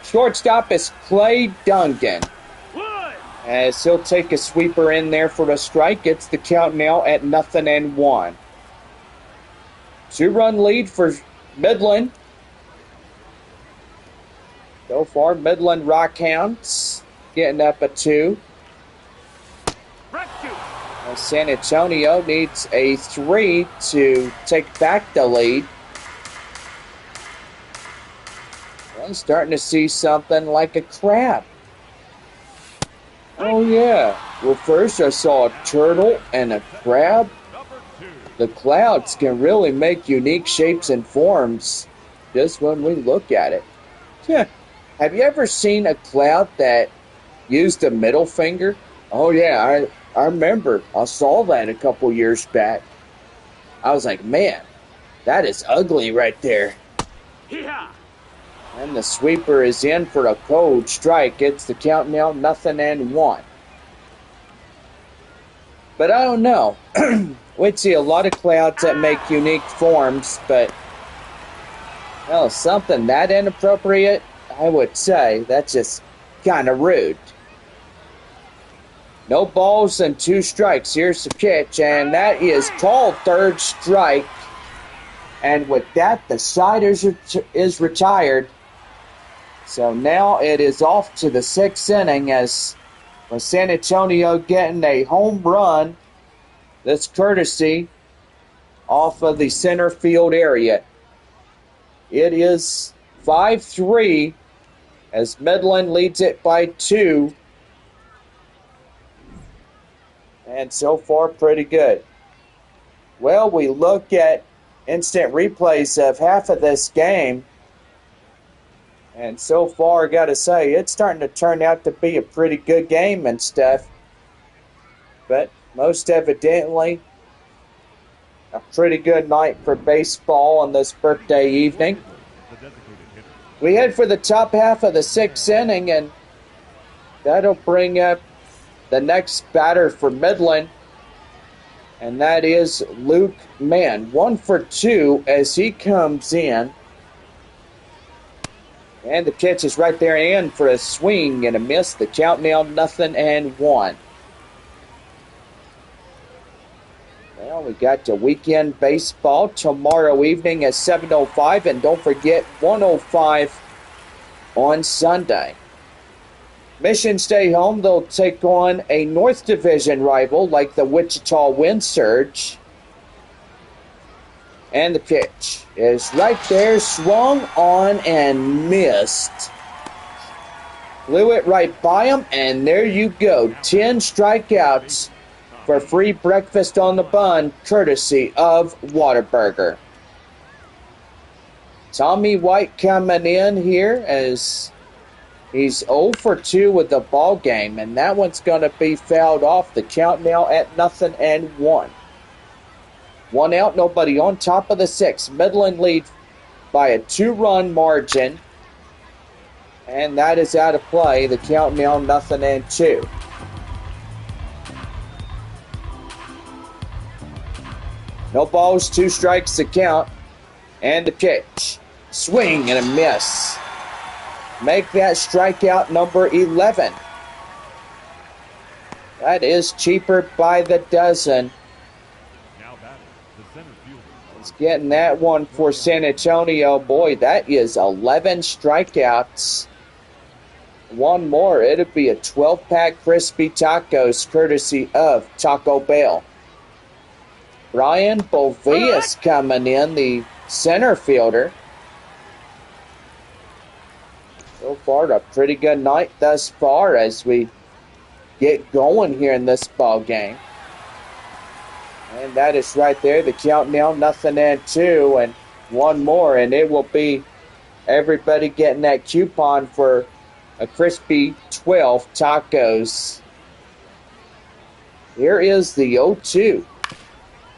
Shortstop is Clay Duncan. As he'll take a sweeper in there for a strike. It's the count now at 0-1. 2-run lead for Midland. So far, Midland Rockhounds getting up a 2. San Antonio needs a 3 to take back the lead. I'm starting to see something like a crab. Oh, yeah. Well, first I saw a turtle and a crab. The clouds can really make unique shapes and forms just when we look at it. Yeah. Have you ever seen a cloud that used a middle finger? Oh, yeah, I remember. I saw that a couple years back. I was like, man, that is ugly right there. Yeah. And the sweeper is in for a cold strike. It's the count now 0-1. But I don't know. We'd see a lot of clouds that make unique forms, but, well, something that inappropriate, I would say that's just kind of rude. No balls and 2 strikes. Here's the pitch, and that is called third strike. And with that, the side is retired. So now it is off to the 6th inning as San Antonio getting a home run. That's courtesy off of the center field area. It is 5-3 as Midland leads it by 2. And so far, pretty good. Well, we look at instant replays of half of this game. And so far, I got to say, it's starting to turn out to be a pretty good game and stuff. But most evidently, A pretty good night for baseball on this birthday evening. We head for the top half of the sixth inning, and that'll bring up the next batter for Midland, and that is Luke Mann. 1 for 2 as he comes in. And the pitch is right there in for a swing and a miss. The count now 0-1. Well, we got the weekend baseball tomorrow evening at 7:05, and don't forget 1:05 on Sunday. Mission stay home. They'll take on a North Division rival like the Wichita Wind Surge. And the pitch is right there, swung on and missed. Blew it right by him, and there you go. 10 strikeouts for free breakfast on the bun, courtesy of Whataburger. Tommy White coming in here as he's 0 for 2 with the ball game, and that one's going to be fouled off. The count now at 0-1. 1 out, nobody on. Top of the sixth. Midland lead by a 2-run margin, and that is out of play. The count now 0-2. No balls, 2 strikes to count, and the pitch. Swing and a miss. Make that strikeout number 11. That is cheaper by the dozen. He's getting that one for San Antonio. Boy, that is 11 strikeouts. One more, it'll be a 12-pack crispy tacos courtesy of Taco Bell. Brian Bovias coming in, the center fielder. So far, a pretty good night thus far as we get going here in this ball game. And that is right there. The count now 0-2, and one more, and it will be everybody getting that coupon for a crispy 12 tacos. Here is the 0-2.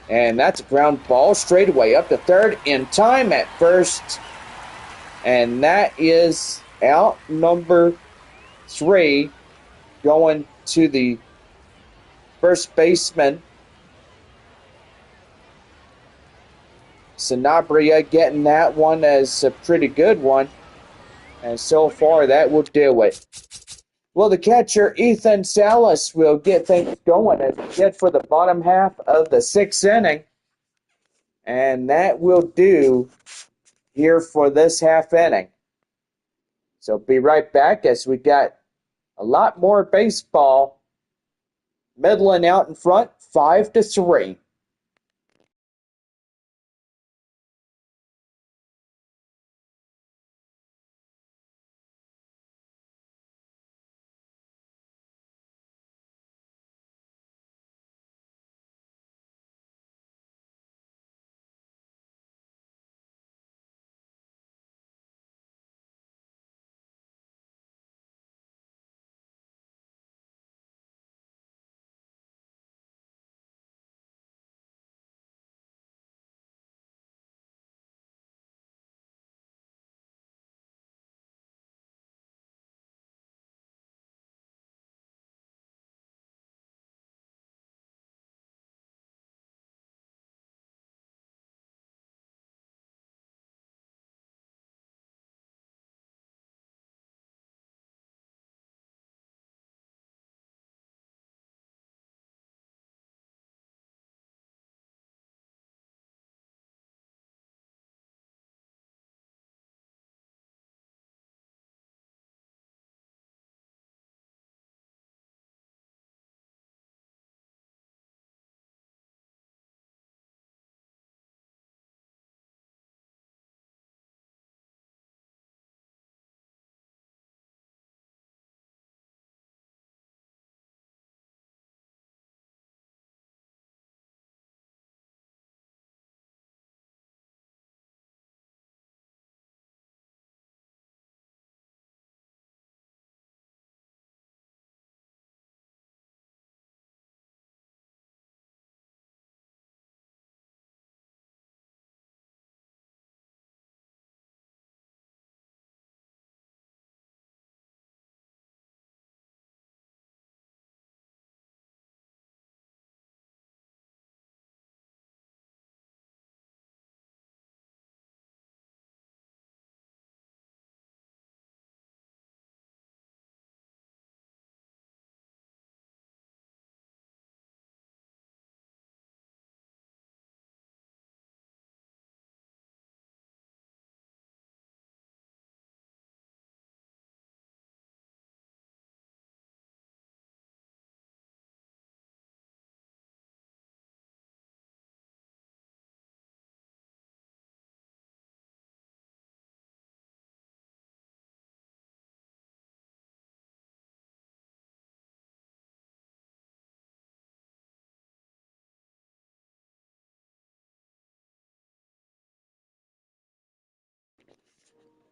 And that's a ground ball straight away up to third in time at first. And that is out number 3 going to the first baseman. Sanabria getting that one as a pretty good one. And so far that will do it. Well, the catcher, Ethan Salas, will get things going as we get for the bottom half of the sixth inning. And that will do here for this half inning. So be right back as we got a lot more baseball. Midland out in front, 5-3.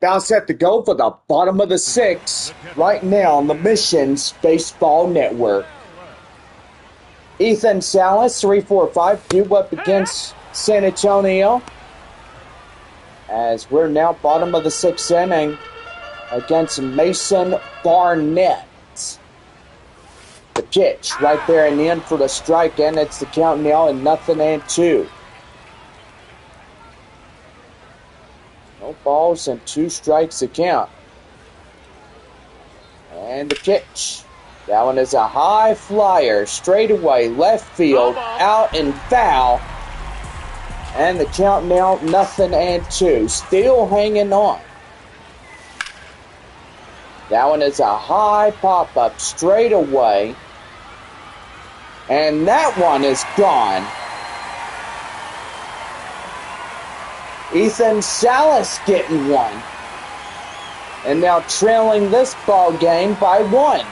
About set to go for the bottom of the sixth right now on the Missions Baseball Network. Ethan Salas, 3-4-5, due up against San Antonio. As we're now bottom of the sixth inning against Mason Barnett. The pitch right there in the end for the strike, and it's the count now at 0-2. No balls and 2 strikes to count. And the pitch. That one is a high flyer, straight away, left field, out and foul. And the count now 0-2. Still hanging on. That one is a high pop-up, straight away. And that one is gone. Ethan Salas getting one. And now trailing this ball game by 1.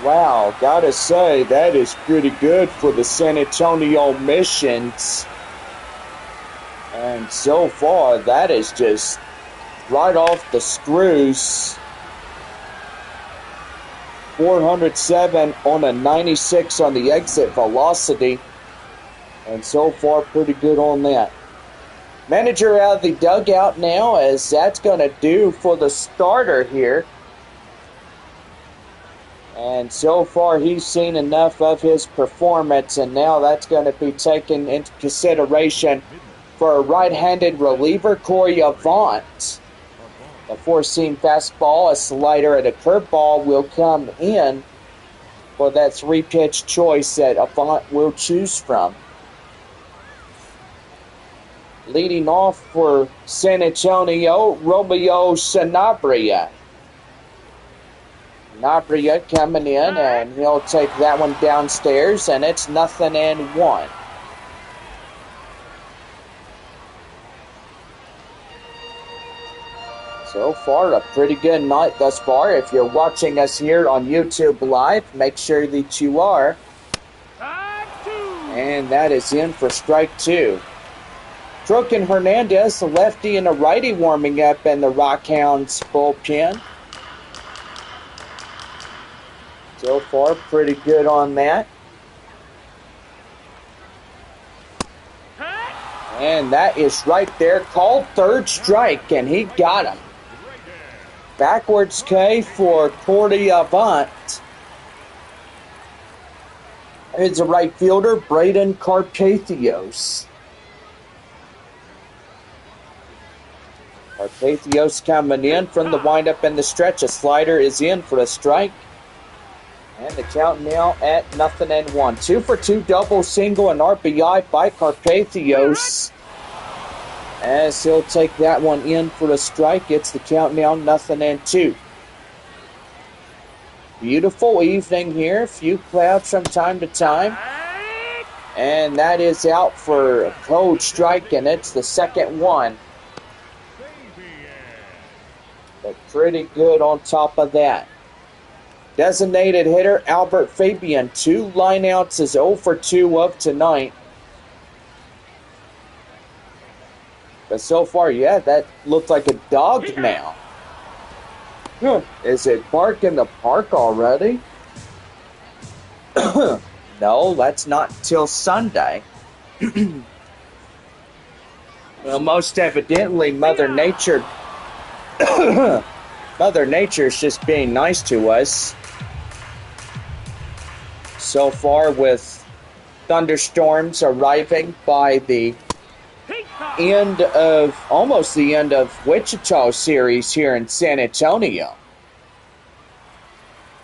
Wow, gotta say, that is pretty good for the San Antonio Missions. And so far, that is just right off the screws. 407 on a 96 on the exit velocity. And so far, pretty good on that. Manager out of the dugout now, as that's going to do for the starter here. And so far, he's seen enough of his performance, and now that's going to be taken into consideration for a right-handed reliever, Corey Avant. A 4-seam fastball, a slider, and a curveball will come in for that 3-pitch choice that Avant will choose from. Leading off for San Antonio, Romeo Sanabria. Sanabria coming in, and he'll take that one downstairs, and it's 0-1. So far, a pretty good night thus far. If you're watching us here on YouTube Live, make sure that you are. And that is in for strike 2. Trocan Hernandez, a lefty and a righty, warming up in the Rockhounds bullpen. So far, pretty good on that. And that is right there, called third strike, and he got him. Backwards K for Corey Avant. It's a right fielder, Braden Carpathios. Carpathios coming in from the windup and the stretch. A slider is in for a strike. And the count now at 0-1. 2 for 2 double, single, and RBI by Carpathios. As he'll take that one in for a strike. It's the count now 0-2. Beautiful evening here. A few clouds from time to time. And that is out for a cold strike, and it's the second one. But pretty good on top of that. Designated hitter Albert Fabian. 2 lineouts, is 0 for 2 of tonight. But so far, yeah, that looked like a dog now. Is it bark in the park already? No, that's not till Sunday. Well, most evidently, Mother Nature is just being nice to us. So far, with thunderstorms arriving by the almost the end of Wichita series here in San Antonio.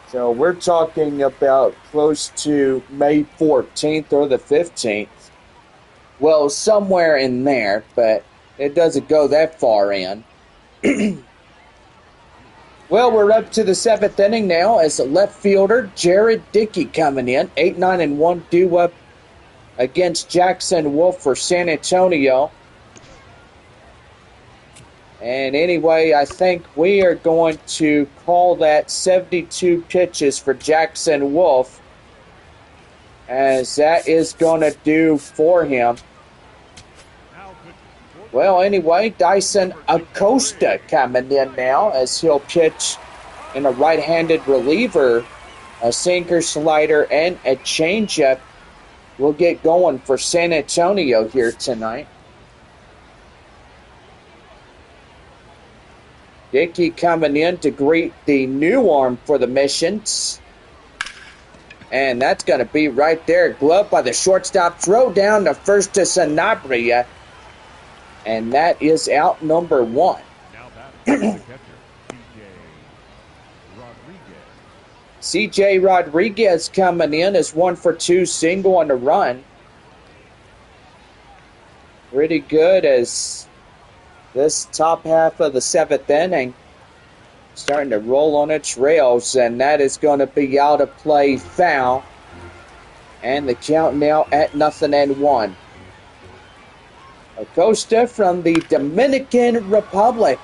So we're talking about close to May 14th or the 15th. Well, somewhere in there, but it doesn't go that far in. Well, we're up to the 7th inning now as a left fielder, Jared Dickey, coming in. 8-9-1 due up against Jackson Wolf for San Antonio. And anyway, I think we are going to call that 72 pitches for Jackson Wolf, as that is going to do for him. Well, anyway, Dyson Acosta coming in now as he'll pitch in a right-handed reliever, a sinker, slider, and a changeup. We'll get going for San Antonio here tonight. Dickey coming in to greet the new arm for the Missions. And that's going to be right there. Glove by the shortstop. Throw down the first to Sanabria. And that is out number one. C.J. Rodriguez coming in as 1-for-2 single on the run. Pretty good as this top half of the seventh inning starting to roll on its rails, and that is going to be out of play, foul. And the count now at 0-1. Acosta from the Dominican Republic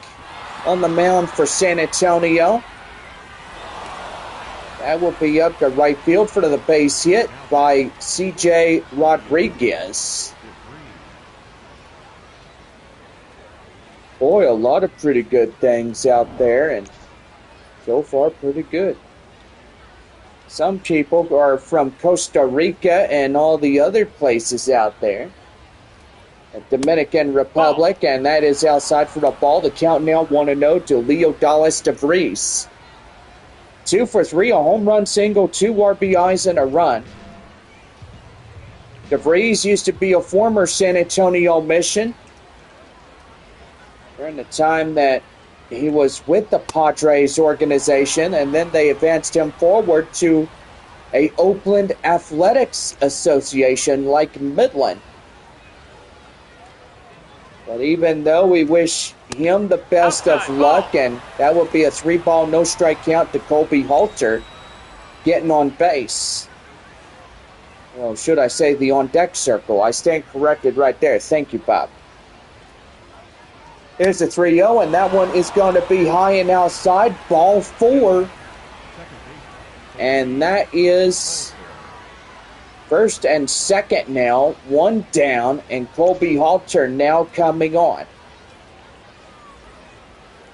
on the mound for San Antonio. That will be up to right field for the base hit by C.J. Rodriguez. Boy, a lot of pretty good things out there, and so far pretty good. Some people are from Costa Rica and all the other places out there. The Dominican Republic, and that is outside for the ball. The count now 1-0 to Leo Dallas DeVries. 2-for-3, a home run single, 2 RBIs, and a run. DeVries used to be a former San Antonio Mission during the time that he was with the Padres organization, and then they advanced him forward to a Oakland Athletics Association like Midland. But even though we wish him the best of luck, and that would be a 3-ball, no-strike count to Colby Halter getting on base. Well, should I say the on-deck circle? I stand corrected right there. Thank you, Bob. Here's the 3-0, and that one is going to be high and outside. Ball 4. And that is first and second now. 1 down, and Colby Halter now coming on.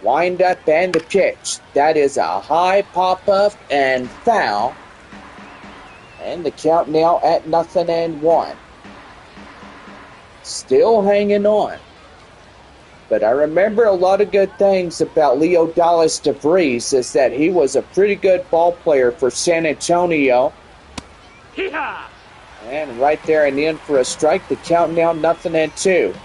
Wind up and the pitch. That is a high pop-up and foul. And the count now at 0-1. Still hanging on. But I remember a lot of good things about Leo Dallas DeVries is that he was a pretty good ball player for San Antonio. Hee-haw! And right there and in for a strike. The count now 0-2.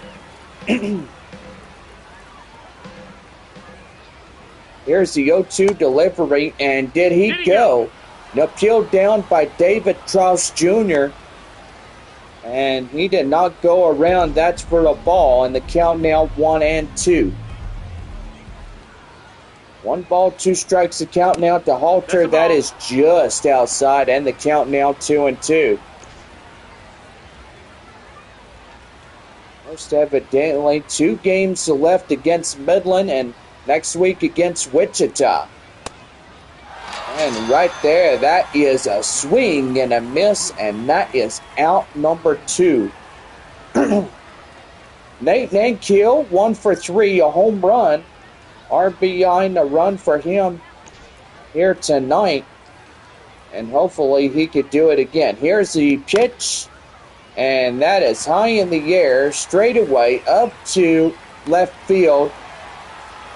Here's the 0-2 delivery, and did he go? Now peeled down by David Trouse Jr., and he did not go around. That's for a ball, and the count now 1-2. 1 ball, 2 strikes. The count now to Halter. That is just outside, and the count now 2-2. Most evidently, 2 games left against Midland, and next week against Wichita. And right there, that is a swing and a miss, and that is out number 2. Nate Nankiel, 1-for-3, a home run. RBI and a run for him here tonight. And hopefully he could do it again. Here's the pitch, and that is high in the air, straight away up to left field.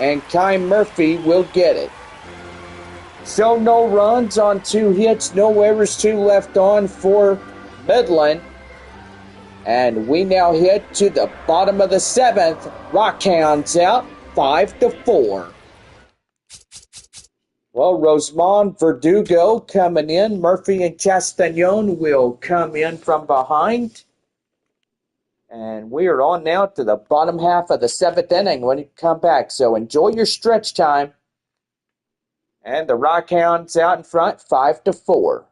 And Kai Murphy will get it. So no runs on 2 hits, no errors, 2 left on for Midland. And we now head to the bottom of the 7th. Rockhounds out 5-4. Well, Rosemont Verdugo coming in. Murphy and Castañon will come in from behind. And we are on now to the bottom half of the 7th inning when you come back. So enjoy your stretch time. And the Rockhounds out in front, 5-4.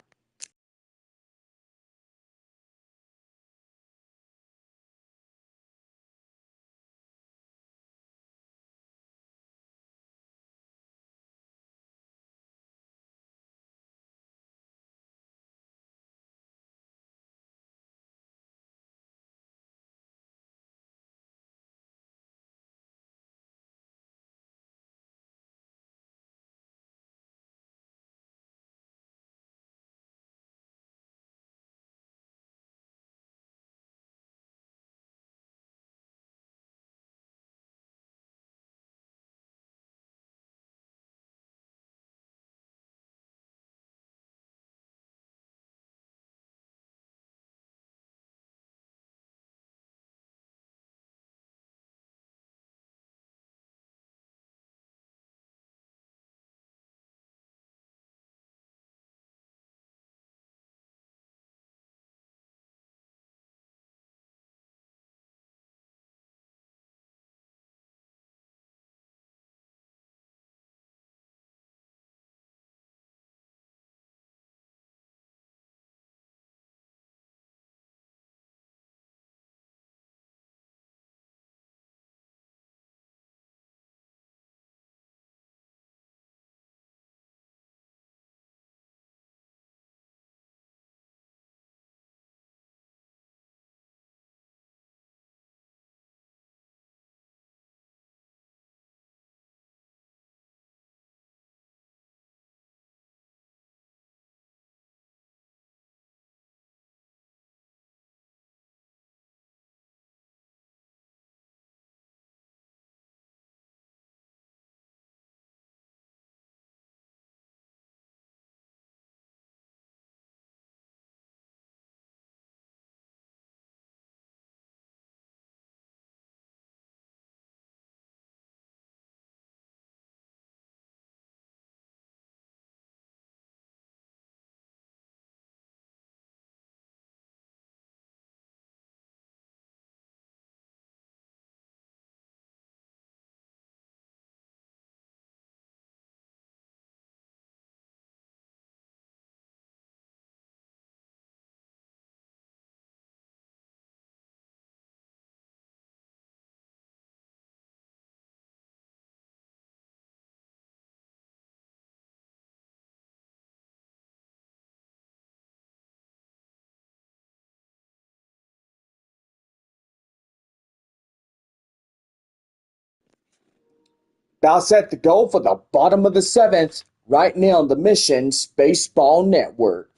About set to go for the bottom of the seventh, right now on the Missions Baseball Network.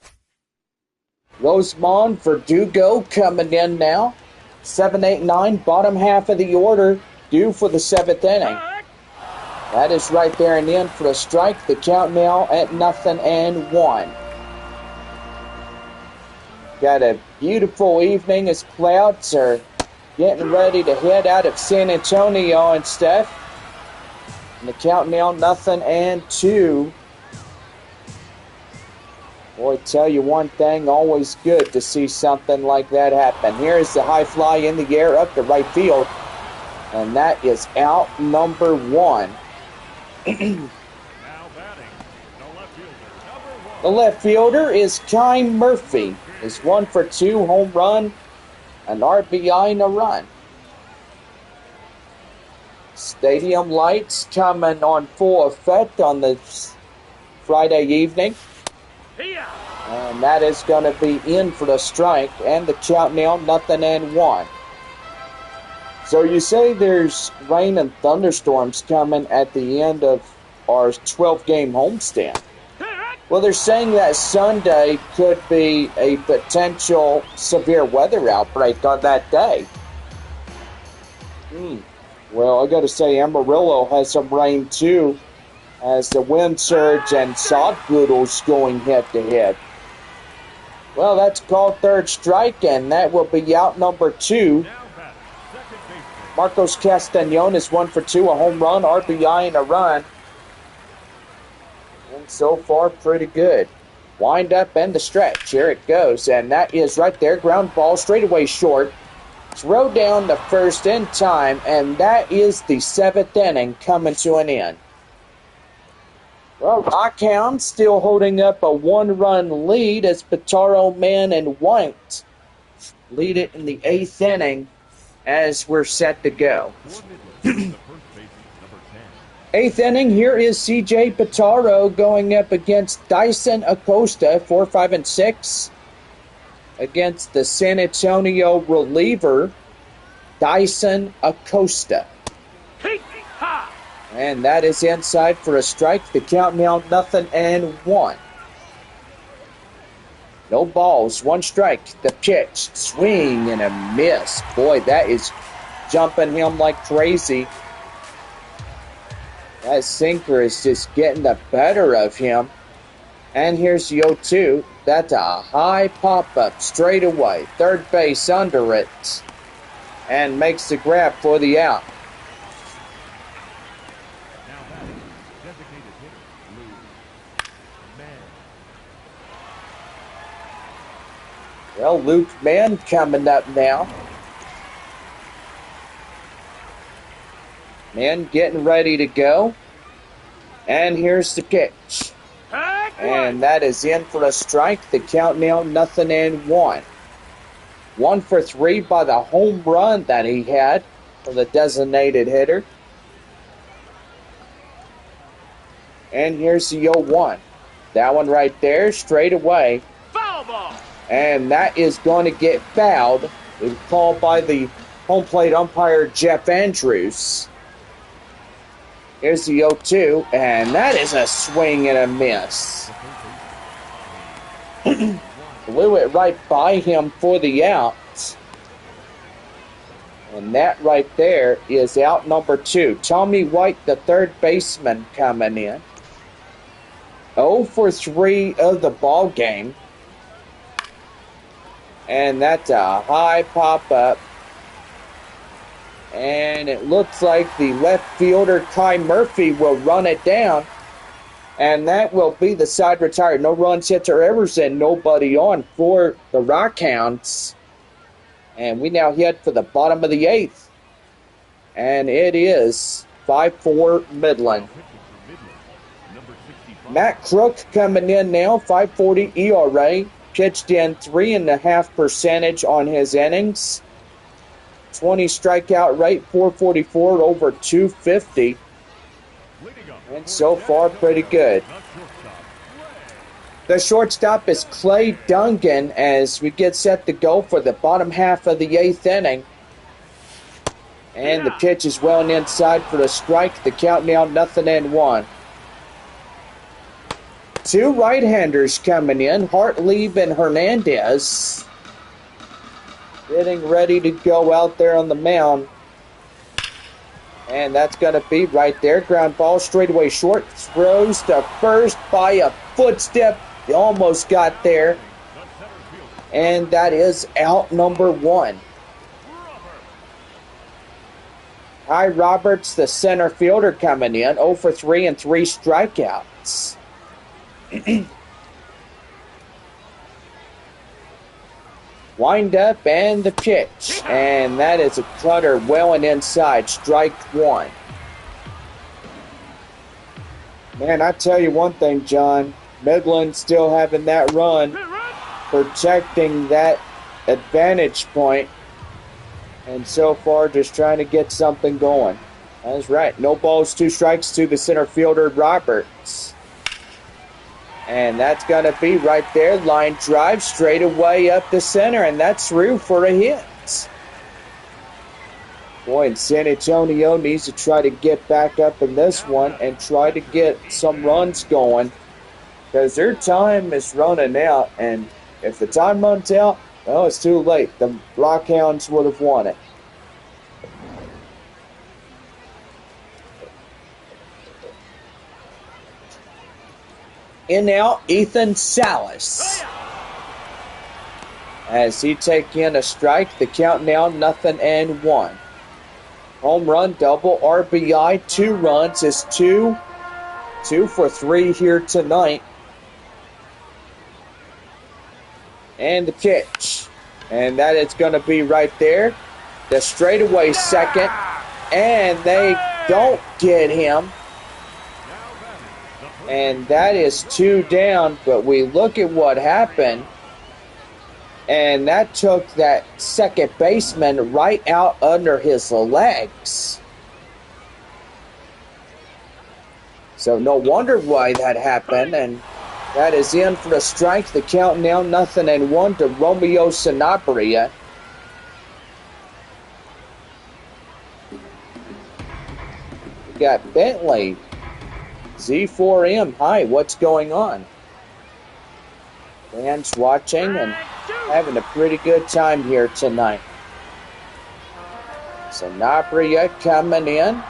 Rosemond Verdugo coming in now. 7, 8, 9, bottom half of the order, due for the seventh inning. That is right there and in for a strike. The count now at 0-1. Got a beautiful evening as clouds are getting ready to head out of San Antonio and stuff. And the count now 0-2. Boy, tell you one thing, always good to see something like that happen. Here's the high fly in the air up to right field. And that is out number 1. The left fielder is Kai Murphy. Is 1 for 2, home run, an RBI and a run. Stadium lights coming on full effect on this Friday evening. And that is going to be in for the strike. And the count now 0-1. So you say there's rain and thunderstorms coming at the end of our 12-game homestand. Well, they're saying that Sunday could be a potential severe weather outbreak on that day. Well, I got to say, Amarillo has some rain too, as the wind surge and sod poodles going head-to-head. Well, that's called third strike, and that will be out number 2. Marcos Castañon is 1 for 2, a home run, RBI, and a run. And so far, pretty good. Wind up and the stretch. Here it goes, and that is right there. Ground ball straight away short. Throw down the first in time, and that is the 7th inning coming to an end. Well, Rockhounds still holding up a 1-run lead as Pitaro, Mann, and White lead it in the 8th inning as we're set to go. 8th inning, here is CJ Pitaro going up against Dyson Acosta, 4, 5, and 6. Against the San Antonio reliever, Dyson Acosta. And that is inside for a strike. The count now 0-1. No balls, 1 strike. The pitch, swing and a miss. Boy, that is jumping him like crazy. That sinker is just getting the better of him. And here's the 0-2. That's a high pop-up straight away. Third base under it. And makes the grab for the out. Well, Luke Mann coming up now. Mann getting ready to go. And here's the pitch. And that is in for a strike. The count now 0-1. 1 for 3 by the home run that he had for the designated hitter. And here's the 0-1. That one right there, straight away. Foul ball. And that is going to get fouled. It was called by the home plate umpire, Jeff Andrews. Here's the 0-2, and that is a swing and a miss. Blew it right by him for the out. And that right there is out number 2. Tommy White, the third baseman, coming in. 0 for 3 of the ball game. And that's a high pop-up. And it looks like the left fielder, Kai Murphy, will run it down. And that will be the side retired. No runs, hits, or errors, and nobody on for the Rockhounds. And we now head for the bottom of the 8th. And it is 5-4 Midland. Matt Crook coming in now, 5.40 ERA. Pitched in 3.5 percentage on his innings. 20 strikeout rate, 444 over 250. And so far, pretty good. The shortstop is Clay Dungan as we get set to go for the bottom half of the 8th inning. And the pitch is well and inside for the strike. The count now 0-1. Two right-handers coming in, Hartlieb and Hernandez. Getting ready to go out there on the mound. And that's going to be right there. Ground ball straightaway short. Throws to first by a footstep. He almost got there. And that is out number 1. Ty Roberts, the center fielder, coming in. 0 for 3 and 3 strikeouts. Wind up and the pitch. And that is a cutter well and inside. Strike 1. Man, I tell you one thing, John. Midland still having that run, protecting that advantage point, and so far just trying to get something going. That's right. No balls, 2 strikes to the center fielder, Roberts. And that's going to be right there. Line drive straight away up the center, and that's through for a hit. Boy, and San Antonio needs to try to get back up in this one and try to get some runs going, because their time is running out, and if the time runs out, well, it's too late. The Rockhounds would have won it. In now, Ethan Salas. As he takes in a strike, the count now 0-1. Home run, double, RBI, 2 runs is 2 for 3 here tonight. And the pitch. And that is going to be right there. The straightaway second. And they don't get him. And that is 2 down. But we look at what happened. And that took that second baseman right out under his legs. So no wonder why that happened. And that is in for the strike. The count now 0-1 to Romeo Sanabria. We got Bentley. Z4M. Hi, what's going on? Fans watching and having a pretty good time here tonight. Sanabria coming in.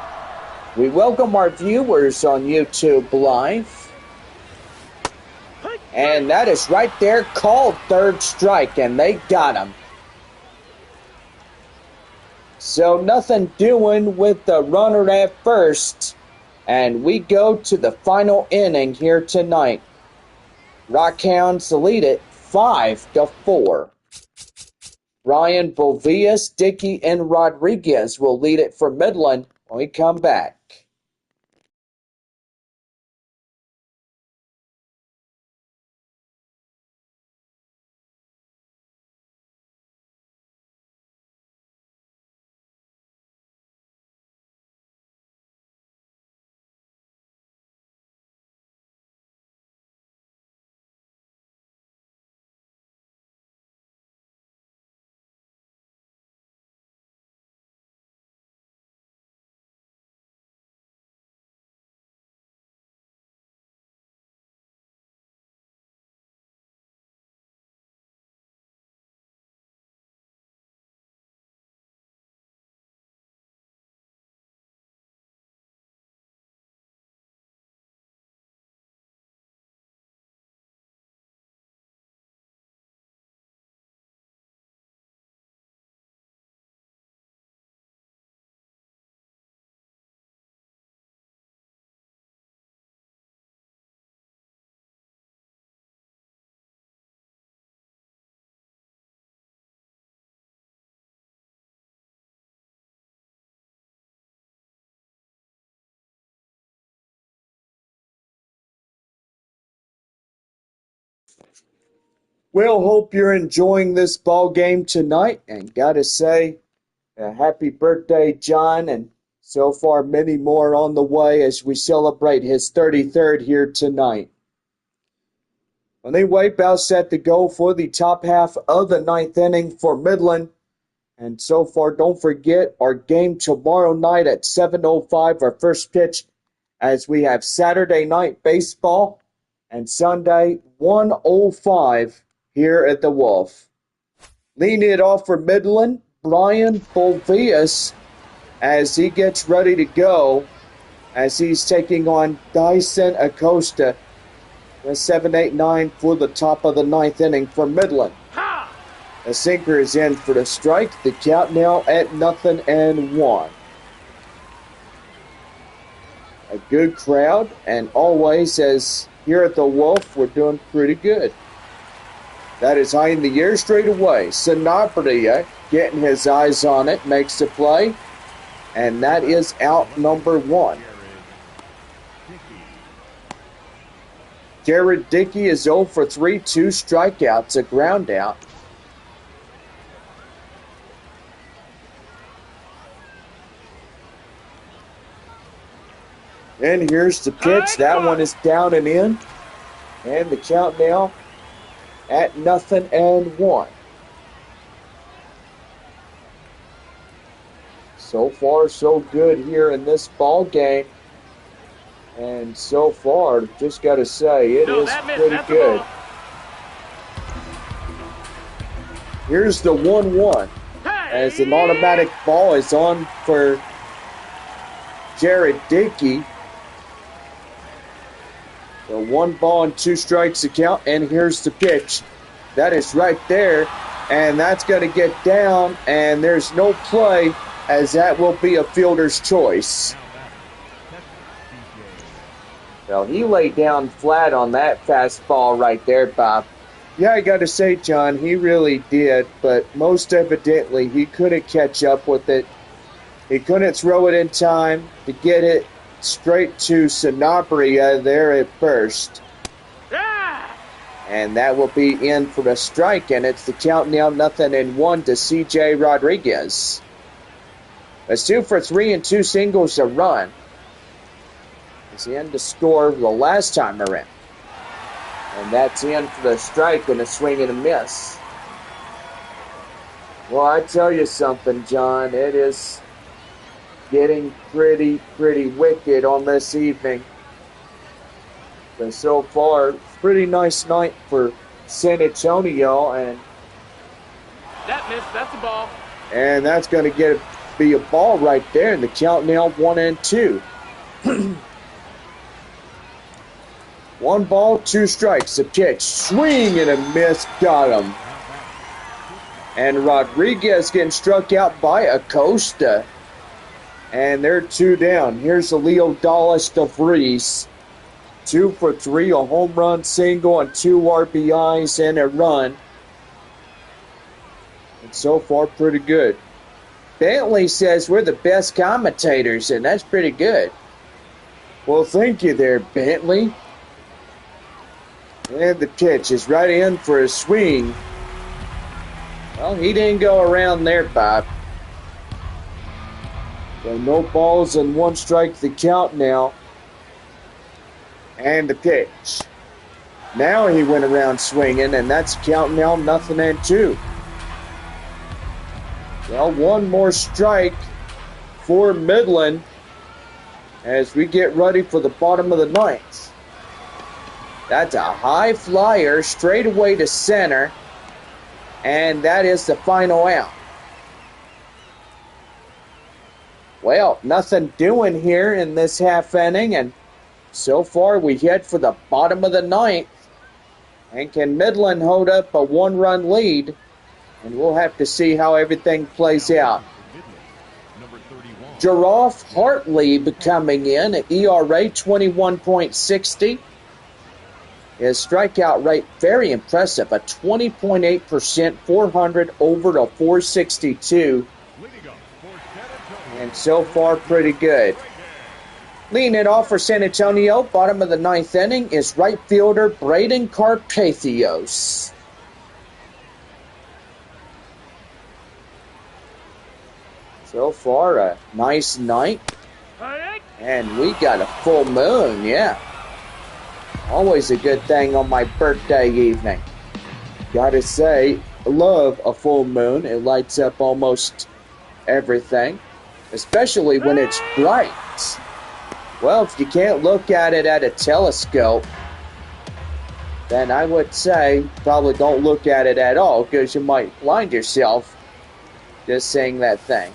We welcome our viewers on YouTube Live. And that is right there, called third strike, and they got him. So nothing doing with the runner at first. And we go to the final inning here tonight. Rockhounds lead it 5-4. Ryan Bovias, Dickey, and Rodriguez will lead it for Midland when we come back. Well, hope you're enjoying this ball game tonight, and gotta say, happy birthday, John, and so far many more on the way as we celebrate his 33rd here tonight. Well, anyway, Bell set to go for the top half of the 9th inning for Midland, And so far, don't forget our game tomorrow night at 7:05, our first pitch, as we have Saturday night baseball and Sunday 1:05 here at the Wolf. Leading it off for Midland, Brian Bolvius, as he gets ready to go, as he's taking on Dyson Acosta. The 7-8-9 for the top of the ninth inning for Midland. A sinker is in for the strike. The count now at 0-1. A good crowd, and always, as here at the Wolf, we're doing pretty good. That is high in the air straight away. Sanabria getting his eyes on it, makes the play, and that is out number 1. Jared Dickey is 0 for 3, 2 strikeouts, a ground out. And here's the pitch. That one is down and in. And the count now at 0-1. So far, so good here in this ball game. And so far, just got to say, it is pretty good. Here's the 1-1. As an automatic ball is on for Jared Dickey. So 1 ball and 2 strikes to count. And here's the pitch. That is right there. And that's going to get down. And there's no play, as that will be a fielder's choice. Well, he laid down flat on that fastball right there, Bob. Yeah, I got to say, John, he really did, but most evidently he couldn't catch up with it. He couldn't throw it in time to get it straight to Sanabria there at first. And that will be in for the strike, and it's the count now 0-1 to C.J. Rodriguez. That's 2 for 3 and 2 singles, a run. He's in to score the last time around. And that's in for the strike and a swing and a miss. Well, I tell you something, John. It is getting pretty wicked on this evening. But so far, pretty nice night for San Antonio. And that missed. That's a ball. And that's going to be a ball right there. And the count now 1-2. 1 ball, 2 strikes. A pitch, swing and a miss, got him. And Rodriguez getting struck out by Acosta. And they're 2 down. Here's the Leo Dallas DeVries. 2 for 3, a home run single and 2 RBIs and a run. And so far, pretty good. Bentley says we're the best commentators, and that's pretty good. Well, thank you there, Bentley. And the pitch is right in for a swing. Well, he didn't go around there, Bob. So no balls and 1 strike the count now. And the pitch. Now he went around swinging, and that's count now 0-2. Well, 1 more strike for Midland as we get ready for the bottom of the ninth. That's a high flyer straight away to center. And that is the final out. Well, nothing doing here in this half inning. And so far we head for the bottom of the ninth. And can Midland hold up a 1-run lead? And we'll have to see how everything plays out. Giraffe Hartley coming in at ERA 21.60. His strikeout rate very impressive, a 20.8%, 400 over to 462. And so far, pretty good. Leading it off for San Antonio, bottom of the ninth inning, is right fielder Braden Carpathios. So far, a nice night. And we got a full moon, yeah. Always a good thing on my birthday evening. Gotta say, love a full moon. It lights up almost everything, especially when it's bright. Well, if you can't look at it at a telescope, then I would say probably don't look at it at all, because you might blind yourself just seeing that thing.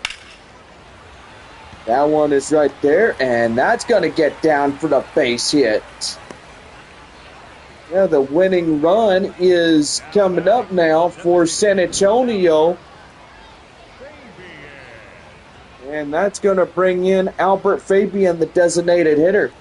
That one is right there, and that's going to get down for the base hit. Yeah, the winning run is coming up now for San Antonio. And that's going to bring in Albert Fabian, the designated hitter.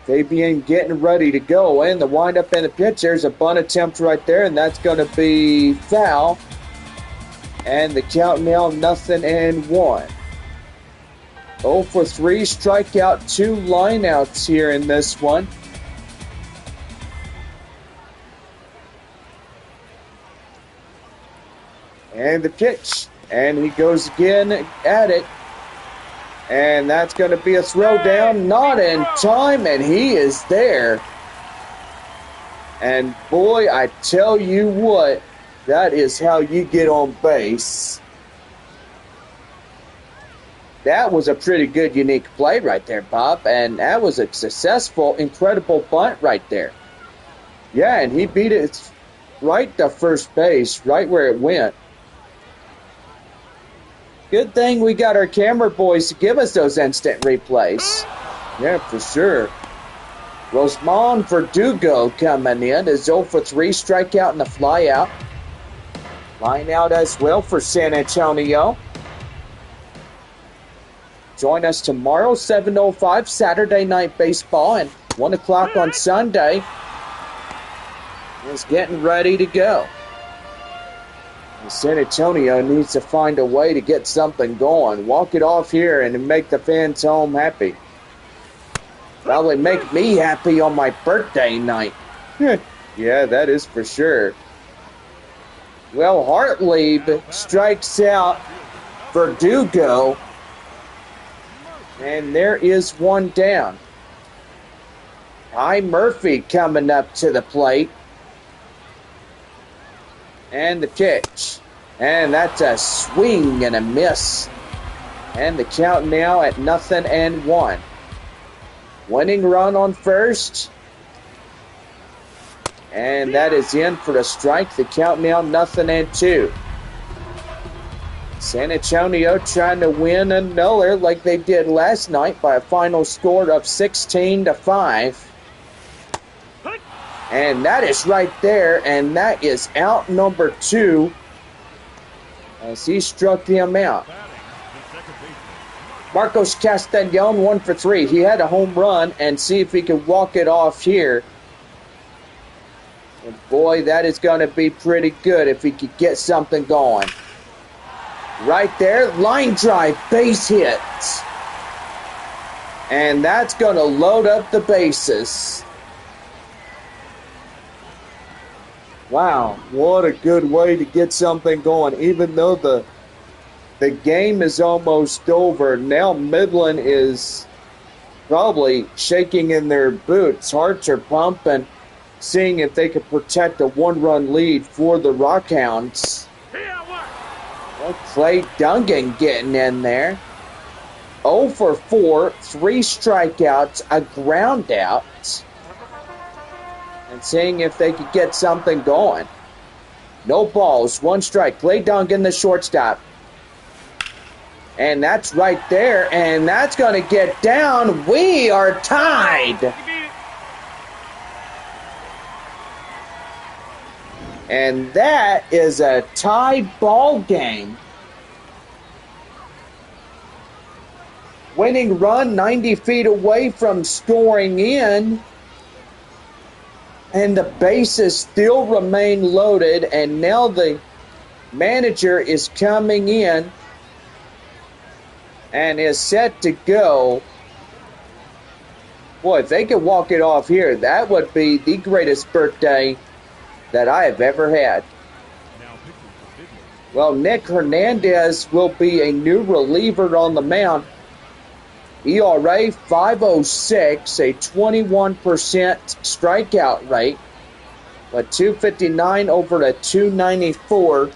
Fabian getting ready to go. And the windup and the pitch, there's a bunt attempt right there, and that's going to be foul. And the count now 0-1. 0 for 3, strikeout, 2 lineouts here in this one. And the pitch. And he goes again at it. And that's going to be a throw down. Not in time. And he is there. And boy, I tell you what, that is how you get on base. That was a pretty good, unique play right there, Bob. And that was a successful, incredible bunt right there. Yeah, and he beat it right to first base, right where it went. Good thing we got our camera boys to give us those instant replays. Yeah, for sure. Rosman Verdugo coming in is 0 for 3, strikeout and a flyout. Line out as well for San Antonio. Join us tomorrow, 7:05, Saturday Night Baseball, and 1 o'clock on Sunday. Is getting ready to go. San Antonio needs to find a way to get something going. Walk it off here and make the fans home happy. Probably make me happy on my birthday night. Yeah, that is for sure. Well, Hartlieb strikes out Verdugo. And there is one down. Ty Murphy coming up to the plate. And the pitch. And that's a swing and a miss. And the count now at 0-1. Winning run on first. And that is in for the strike. The count now 0-2. San Antonio trying to win another like they did last night by a final score of 16-5. And that is right there, and that is out number 2 as he struck him out. Marcos Castellon 1 for 3. He had a home run, and see if he can walk it off here. And boy, that is going to be pretty good if he could get something going. Right there, line drive, base hit. And that's going to load up the bases. Wow, what a good way to get something going. Even though the game is almost over, now Midland is probably shaking in their boots. Hearts are pumping, seeing if they can protect a 1-run lead for the Rockhounds. Well, Clay Dungan getting in there. 0 for 4, 3 strikeouts, a ground out. And seeing if they could get something going. No balls, 1 strike. Clay Dungan, the shortstop. And that's right there, and that's going to get down. We are tied. And that is a tied ball game. Winning run 90 feet away from scoring in. And the bases still remain loaded, and now the manager is coming in and is set to go. Boy, if they could walk it off here, that would be the greatest birthday that I have ever had. Well, Nick Hernandez will be a new reliever on the mound. ERA 5.06, a 21% strikeout rate, a 259 over a 294.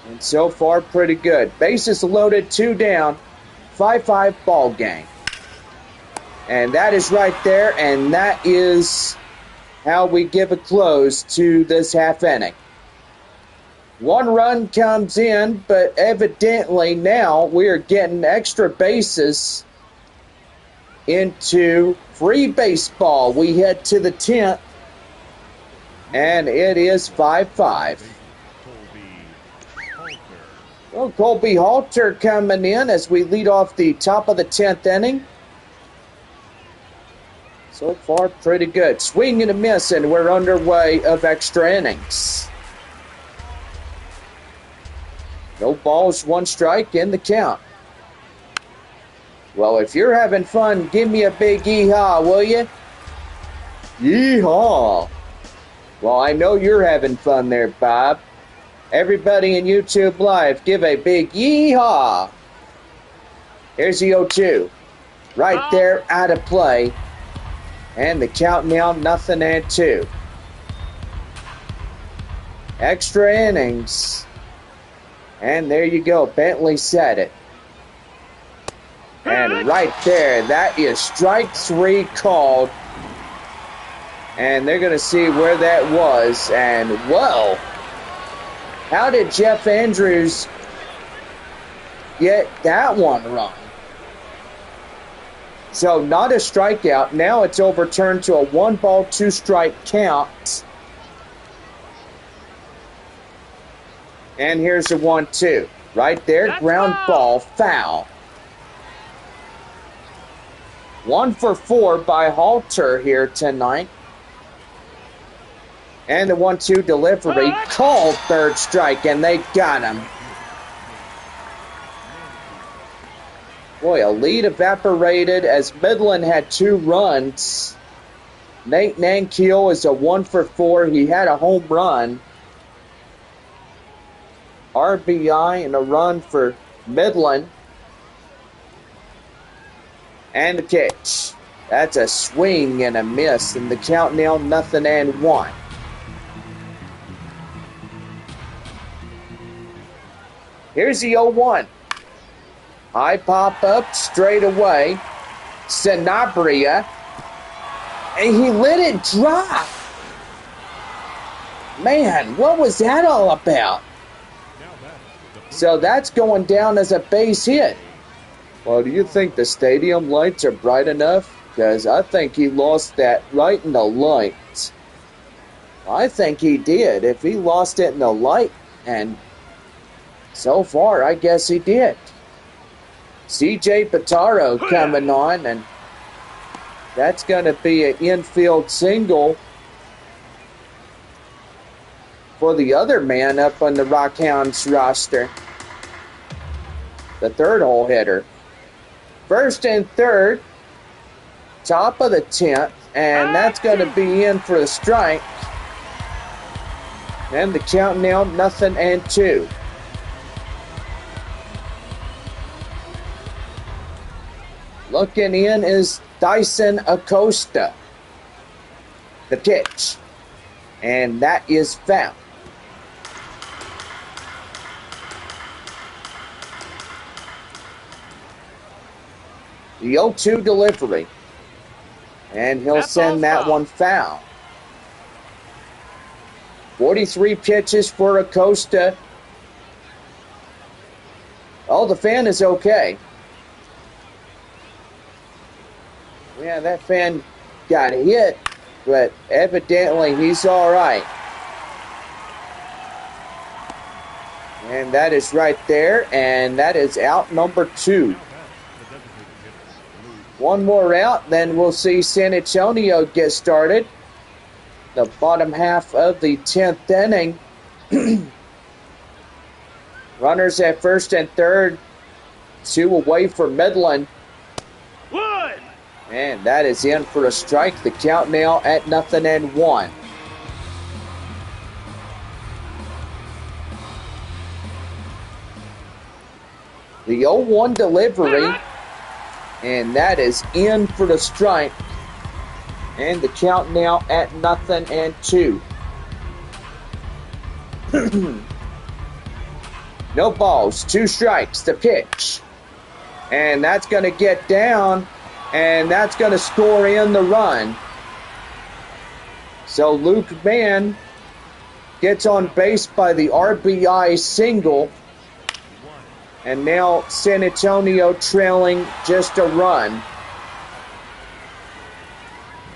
And so far, pretty good. Bases loaded, 2 down, 5-5 ball game. And that is right there, and that is how we give a close to this half inning. 1 run comes in, but evidently now we are getting extra bases into free baseball. We head to the 10th, and it is 5-5. Well, Colby Halter coming in as we lead off the top of the 10th inning. So far, pretty good. Swing and a miss, and we're underway of extra innings. No balls, 1 strike in the count. Well, if you're having fun, give me a big yee-haw, will you? Yee-haw. Well, I know you're having fun there, Bob. Everybody in YouTube Live, give a big yee-haw. Here's the 0-2. Right there, out of play. And the count now, 0-2. Extra innings. And there you go. Bentley said it. And right there, that is strike 3 called. And they're going to see where that was. And, whoa. How did Jeff Andrews get that one wrong? So, not a strikeout. Now it's overturned to a 1-ball, 2-strike count. And here's the 1-2. Right there, ground ball, foul. 1 for 4 by Halter here tonight. And the 1-2 delivery called third strike, and they got him. Boy, a lead evaporated as Midland had 2 runs. Nate Nankiel is a 1 for 4. He had a home run. RBI and a run for Midland. And the pitch. That's a swing and a miss. And the count now 0-1. Here's the 0-1. High pop up straight away. Sanabria. And he let it drop. Man, what was that all about? So that's going down as a base hit. Well, do you think the stadium lights are bright enough? Because I think he lost that right in the light. I think he did. If he lost it in the light, and so far, I guess he did. CJ Pitaro coming on, and that's going to be an infield single for the other man up on the Rockhounds roster. The third hole hitter. First and third, top of the 10th, and that's going to be in for the strike. And the count now 0-2. Looking in is Dyson Acosta. The pitch. And that is foul. The 0-2 delivery. And he'll send that one foul. 43 pitches for Acosta. Oh, the fan is okay. Yeah, that fan got hit, but evidently he's all right. And that is right there, and that is out number 2. One more out, then we'll see San Antonio get started. The bottom half of the 10th inning. Runners at first and third. 2 away for Midland. And that is in for a strike. The count now at 0-1. The 0-1 delivery, and that is in for the strike. And the count now at 0-2. No balls, 2 strikes, the pitch. And that's going to get down, and that's going to score in the run. So Luke Mann gets on base by the RBI single. And now San Antonio trailing just a run.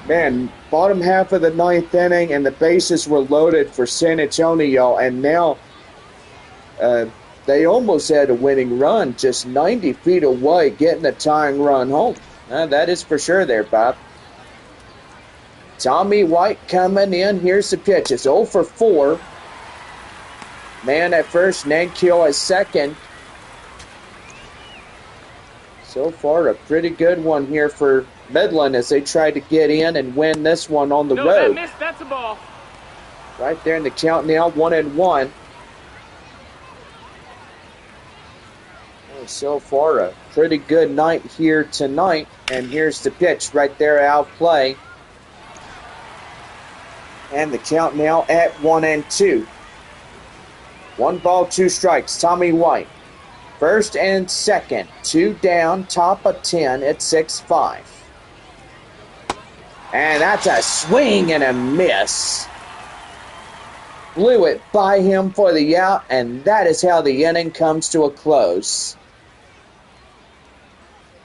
Man, bottom half of the 9th inning, and the bases were loaded for San Antonio, and now they almost had a winning run, just 90 feet away, getting a tying run home. That is for sure there, Bob. Tommy White coming in. Here's the pitch. It's 0 for 4. Man at first, Nankiel at second. So far, a pretty good one here for Midland as they try to get in and win this one on the road. That missed. That's a ball. Right there in the count now, 1-1. So far, a pretty good night here tonight. And here's the pitch right there, out play. And the count now at 1-2. 1 ball, 2 strikes. Tommy White. First and second. 2 down, top of 10 at 6-5. And that's a swing and a miss. Blew it by him for the out, and that is how the inning comes to a close.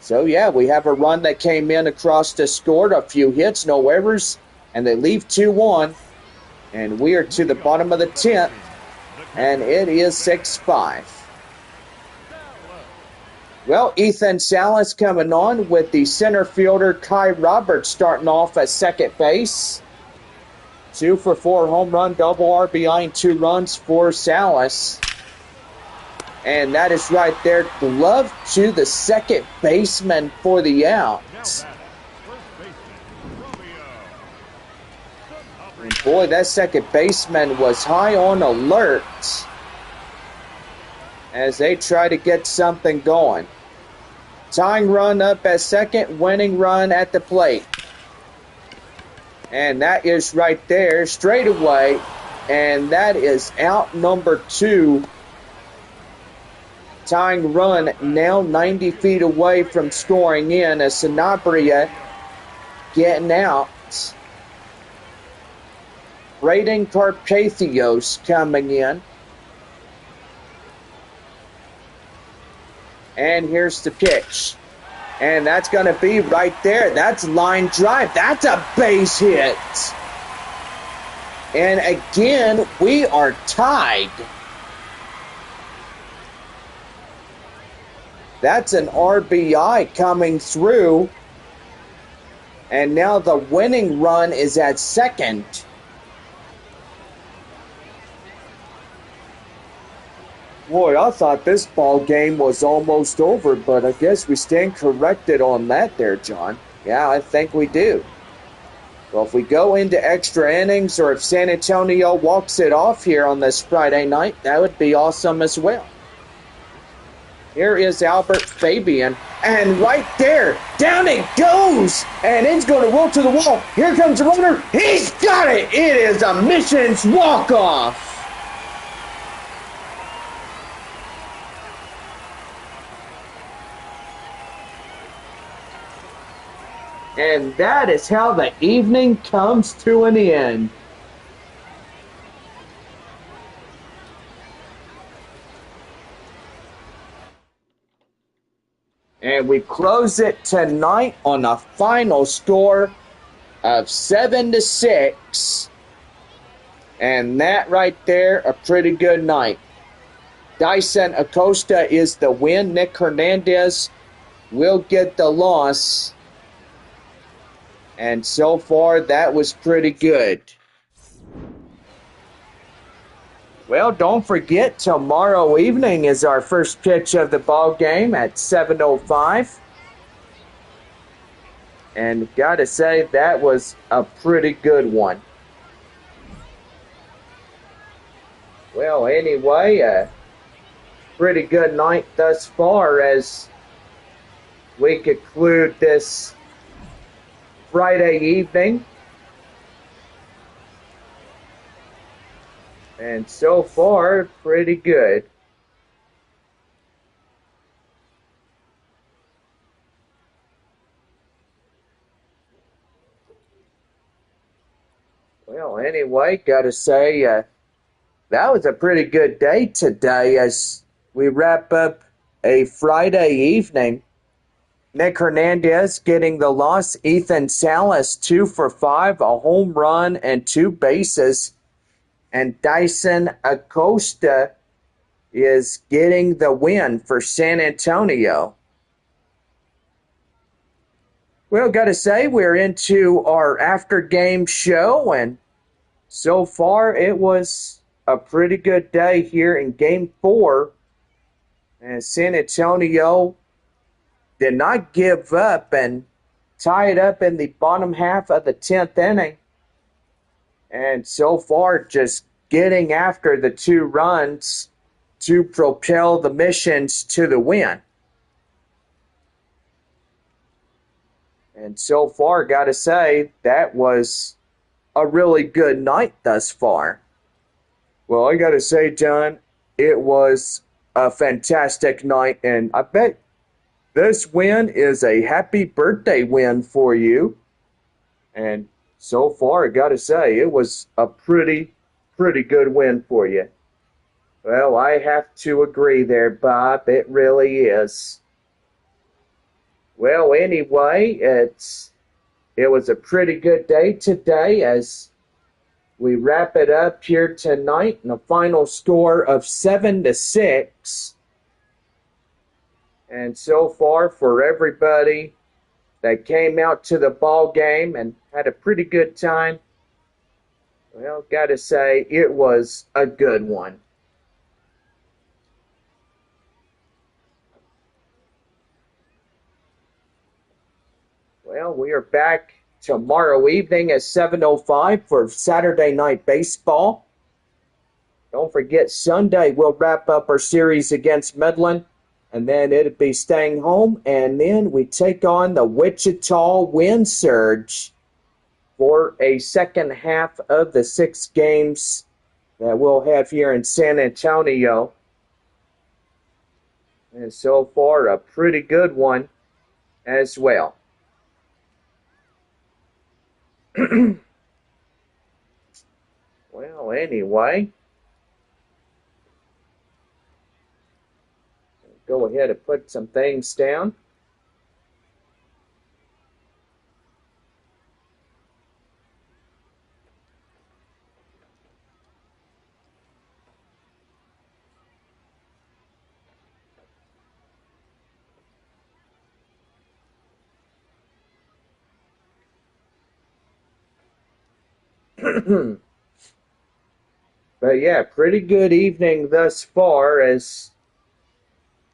So, yeah, we have a run that came in across the scored, a few hits, no errors, and they leave 2-1. And we are to the bottom of the 10th, and it is 6-5. Well, Ethan Salas coming on with the center fielder Kai Roberts starting off at second base. 2 for 4 home run, double RBI, and 2 runs for Salas. And that is right there. Glove to the second baseman for the out. And boy, that second baseman was high on alert as they try to get something going. Tying run up at second, winning run at the plate. And that is right there, straight away. And that is out number 2. Tying run now 90 feet away from scoring in as Sanabria getting out. Braden Carpathios coming in. And here's the pitch. And that's going to be right there. That's line drive. That's a base hit. And again, we are tied. That's an RBI coming through. And now the winning run is at second. Boy, I thought this ball game was almost over, but I guess we stand corrected on that there, John. Yeah, I think we do. Well, if we go into extra innings or if San Antonio walks it off here on this Friday night, that would be awesome as well. Here is Albert Fabian, and right there, down it goes, and it's going to roll to the wall. Here comes the runner. He's got it. It is a Missions walk-off. And that is how the evening comes to an end. And we close it tonight on a final score of 7-6. And that right there, a pretty good night. Dyson Acosta is the win. Nick Hernandez will get the loss. And so far, that was pretty good. Well, don't forget, tomorrow evening is our first pitch of the ball game at 7:05. And got to say, that was a pretty good one. Well, anyway, pretty good night thus far as we conclude this Friday evening. And so far, pretty good. Well, anyway, gotta say, that was a pretty good day today as we wrap up a Friday evening. Nick Hernandez getting the loss. Ethan Salas, 2 for 5, a home run and 2 bases. And Dyson Acosta is getting the win for San Antonio. Well, got to say, we're into our after game show, and so far it was a pretty good day here in game 4. And San Antonio did not give up and tie it up in the bottom half of the 10th inning. And so far, just getting after the 2 runs to propel the Missions to the win. And so far, got to say, that was a really good night thus far. Well, I got to say, John, it was a fantastic night, and I bet this win is a happy birthday win for you. And so far, I got to say, it was a pretty good win for you. Well, I have to agree there, Bob. It really is. Well, anyway, it was a pretty good day today as we wrap it up here tonight in a final score of 7-6. And so far, for everybody that came out to the ball game and had a pretty good time, well, gotta say, it was a good one. Well, we are back tomorrow evening at 7:05 for Saturday Night Baseball. Don't forget, Sunday we'll wrap up our series against Midland, and then it'll be staying home, and then we take on the Wichita Wind Surge for a second half of the 6 games that we'll have here in San Antonio. And so far, a pretty good one as well. Well, anyway, go ahead and put some things down. But yeah, pretty good evening thus far as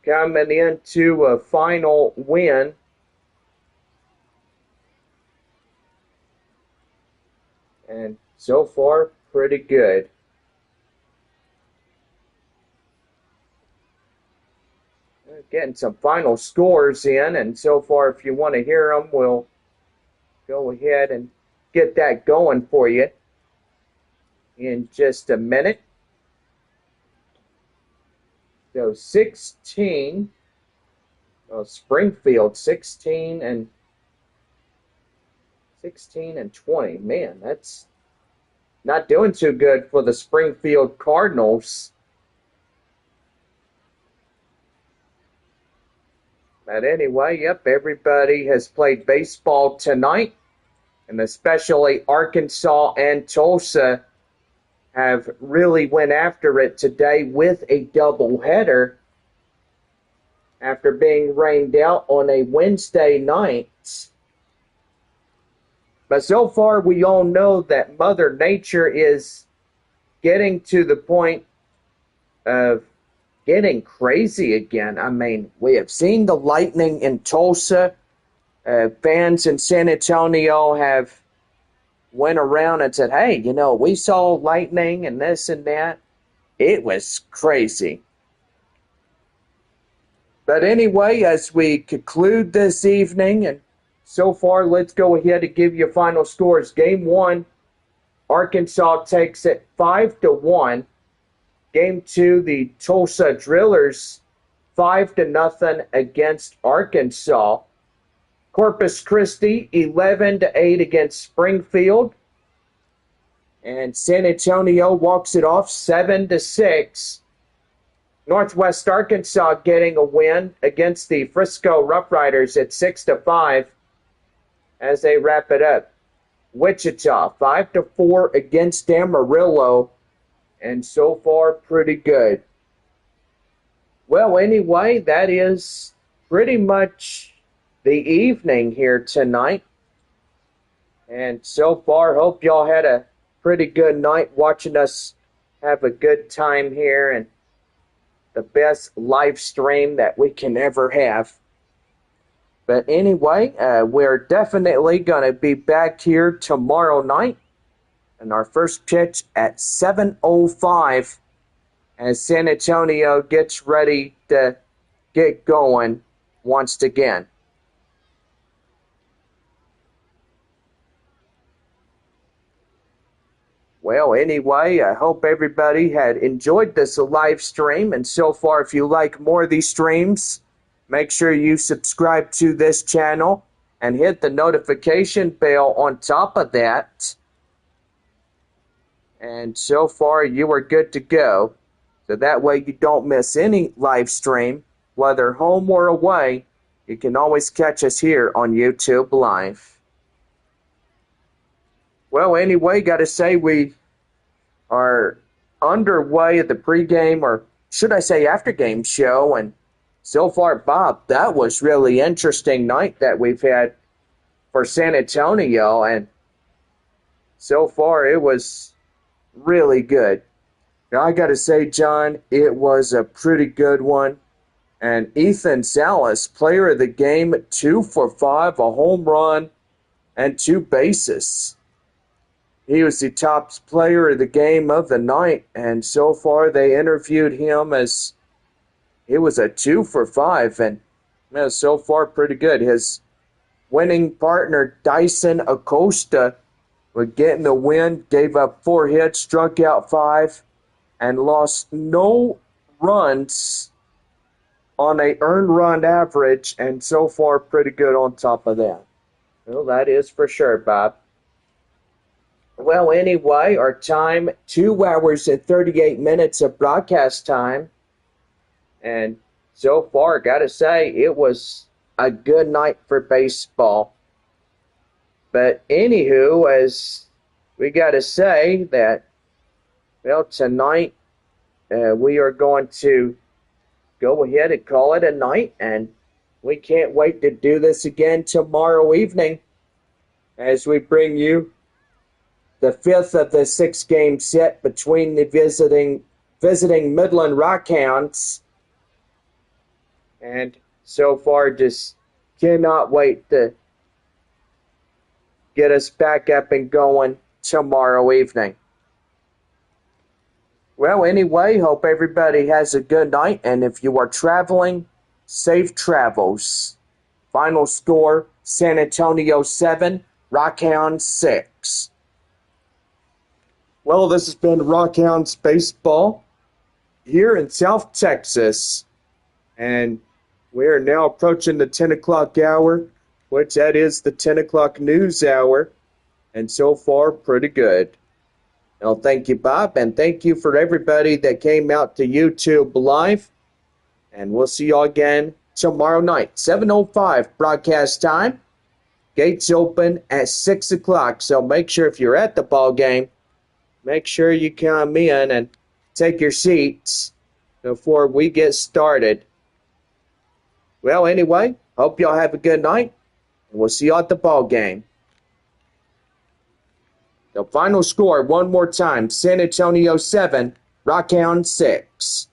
coming into a final win. And so far, pretty good. Getting some final scores in, and so far, if you want to hear them, we'll go ahead and get that going for you in just a minute. So 16, Springfield 16 and 20. Man, that's not doing too good for the Springfield Cardinals. But anyway, yep, everybody has played baseball tonight, and especially Arkansas and Tulsa have really went after it today with a doubleheader after being rained out on a Wednesday night. But so far, we all know that Mother Nature is getting to the point of getting crazy again. I mean, we have seen the lightning in Tulsa. Fans in San Antonio have went around and said, hey, you know, we saw lightning and this and that. It was crazy. But anyway, as we conclude this evening, and so far, let's go ahead and give you final scores. Game 1, Arkansas takes it 5-1. Game 2, the Tulsa Drillers 5-0 against Arkansas. Corpus Christi 11-8 against Springfield. And San Antonio walks it off 7-6. Northwest Arkansas getting a win against the Frisco Roughriders at 6-5 as they wrap it up. Wichita 5-4 against Amarillo, and so far pretty good. Well, anyway, that is pretty much the evening here tonight. And so far, hope y'all had a pretty good night watching us have a good time here and the best live stream that we can ever have. But anyway, we're definitely going to be back here tomorrow night. And our first pitch at 7:05 as San Antonio gets ready to get going once again. Well, anyway, I hope everybody had enjoyed this live stream. And so far, if you like more of these streams, make sure you subscribe to this channel and hit the notification bell on top of that. And so far, you are good to go. So that way you don't miss any live stream, whether home or away. You can always catch us here on YouTube Live. Well, anyway, got to say we are underway at the pregame, or should I say after-game show. And so far, Bob, that was really interesting night that we've had for San Antonio. And so far, it was really good. Now, I got to say, John, it was a pretty good one. And Ethan Salas, player of the game, 2 for 5, a home run, and 2 bases. He was the top player of the game of the night, and so far they interviewed him as he was a 2 for 5, and so far pretty good. His winning partner, Dyson Acosta, was getting the win, gave up 4 hits, struck out 5, and lost no runs on a earned run average, and so far pretty good on top of that. Well, that is for sure, Bob. Well, anyway, our time, 2 hours and 38 minutes of broadcast time. And so far, got to say, it was a good night for baseball. But anywho, as we got to say that, well, tonight we are going to go ahead and call it a night. And we can't wait to do this again tomorrow evening as we bring you the 5th of the 6-game set between the visiting Midland Rockhounds. And so far, just cannot wait to get us back up and going tomorrow evening. Well, anyway, hope everybody has a good night. And if you are traveling, safe travels. Final score, San Antonio 7, Rockhounds 6. Well, this has been Rockhounds Baseball here in South Texas. And we are now approaching the 10 o'clock hour, which that is the 10 o'clock news hour. And so far, pretty good. Well, thank you, Bob, and thank you for everybody that came out to YouTube Live. And we'll see you all again tomorrow night, 7:05 broadcast time. Gates open at 6 o'clock, so make sure if you're at the ball game, make sure you come in and take your seats before we get started. Well, anyway, hope y'all have a good night, and we'll see you at the ball game. The final score, one more time, San Antonio 7, Rockhounds 6.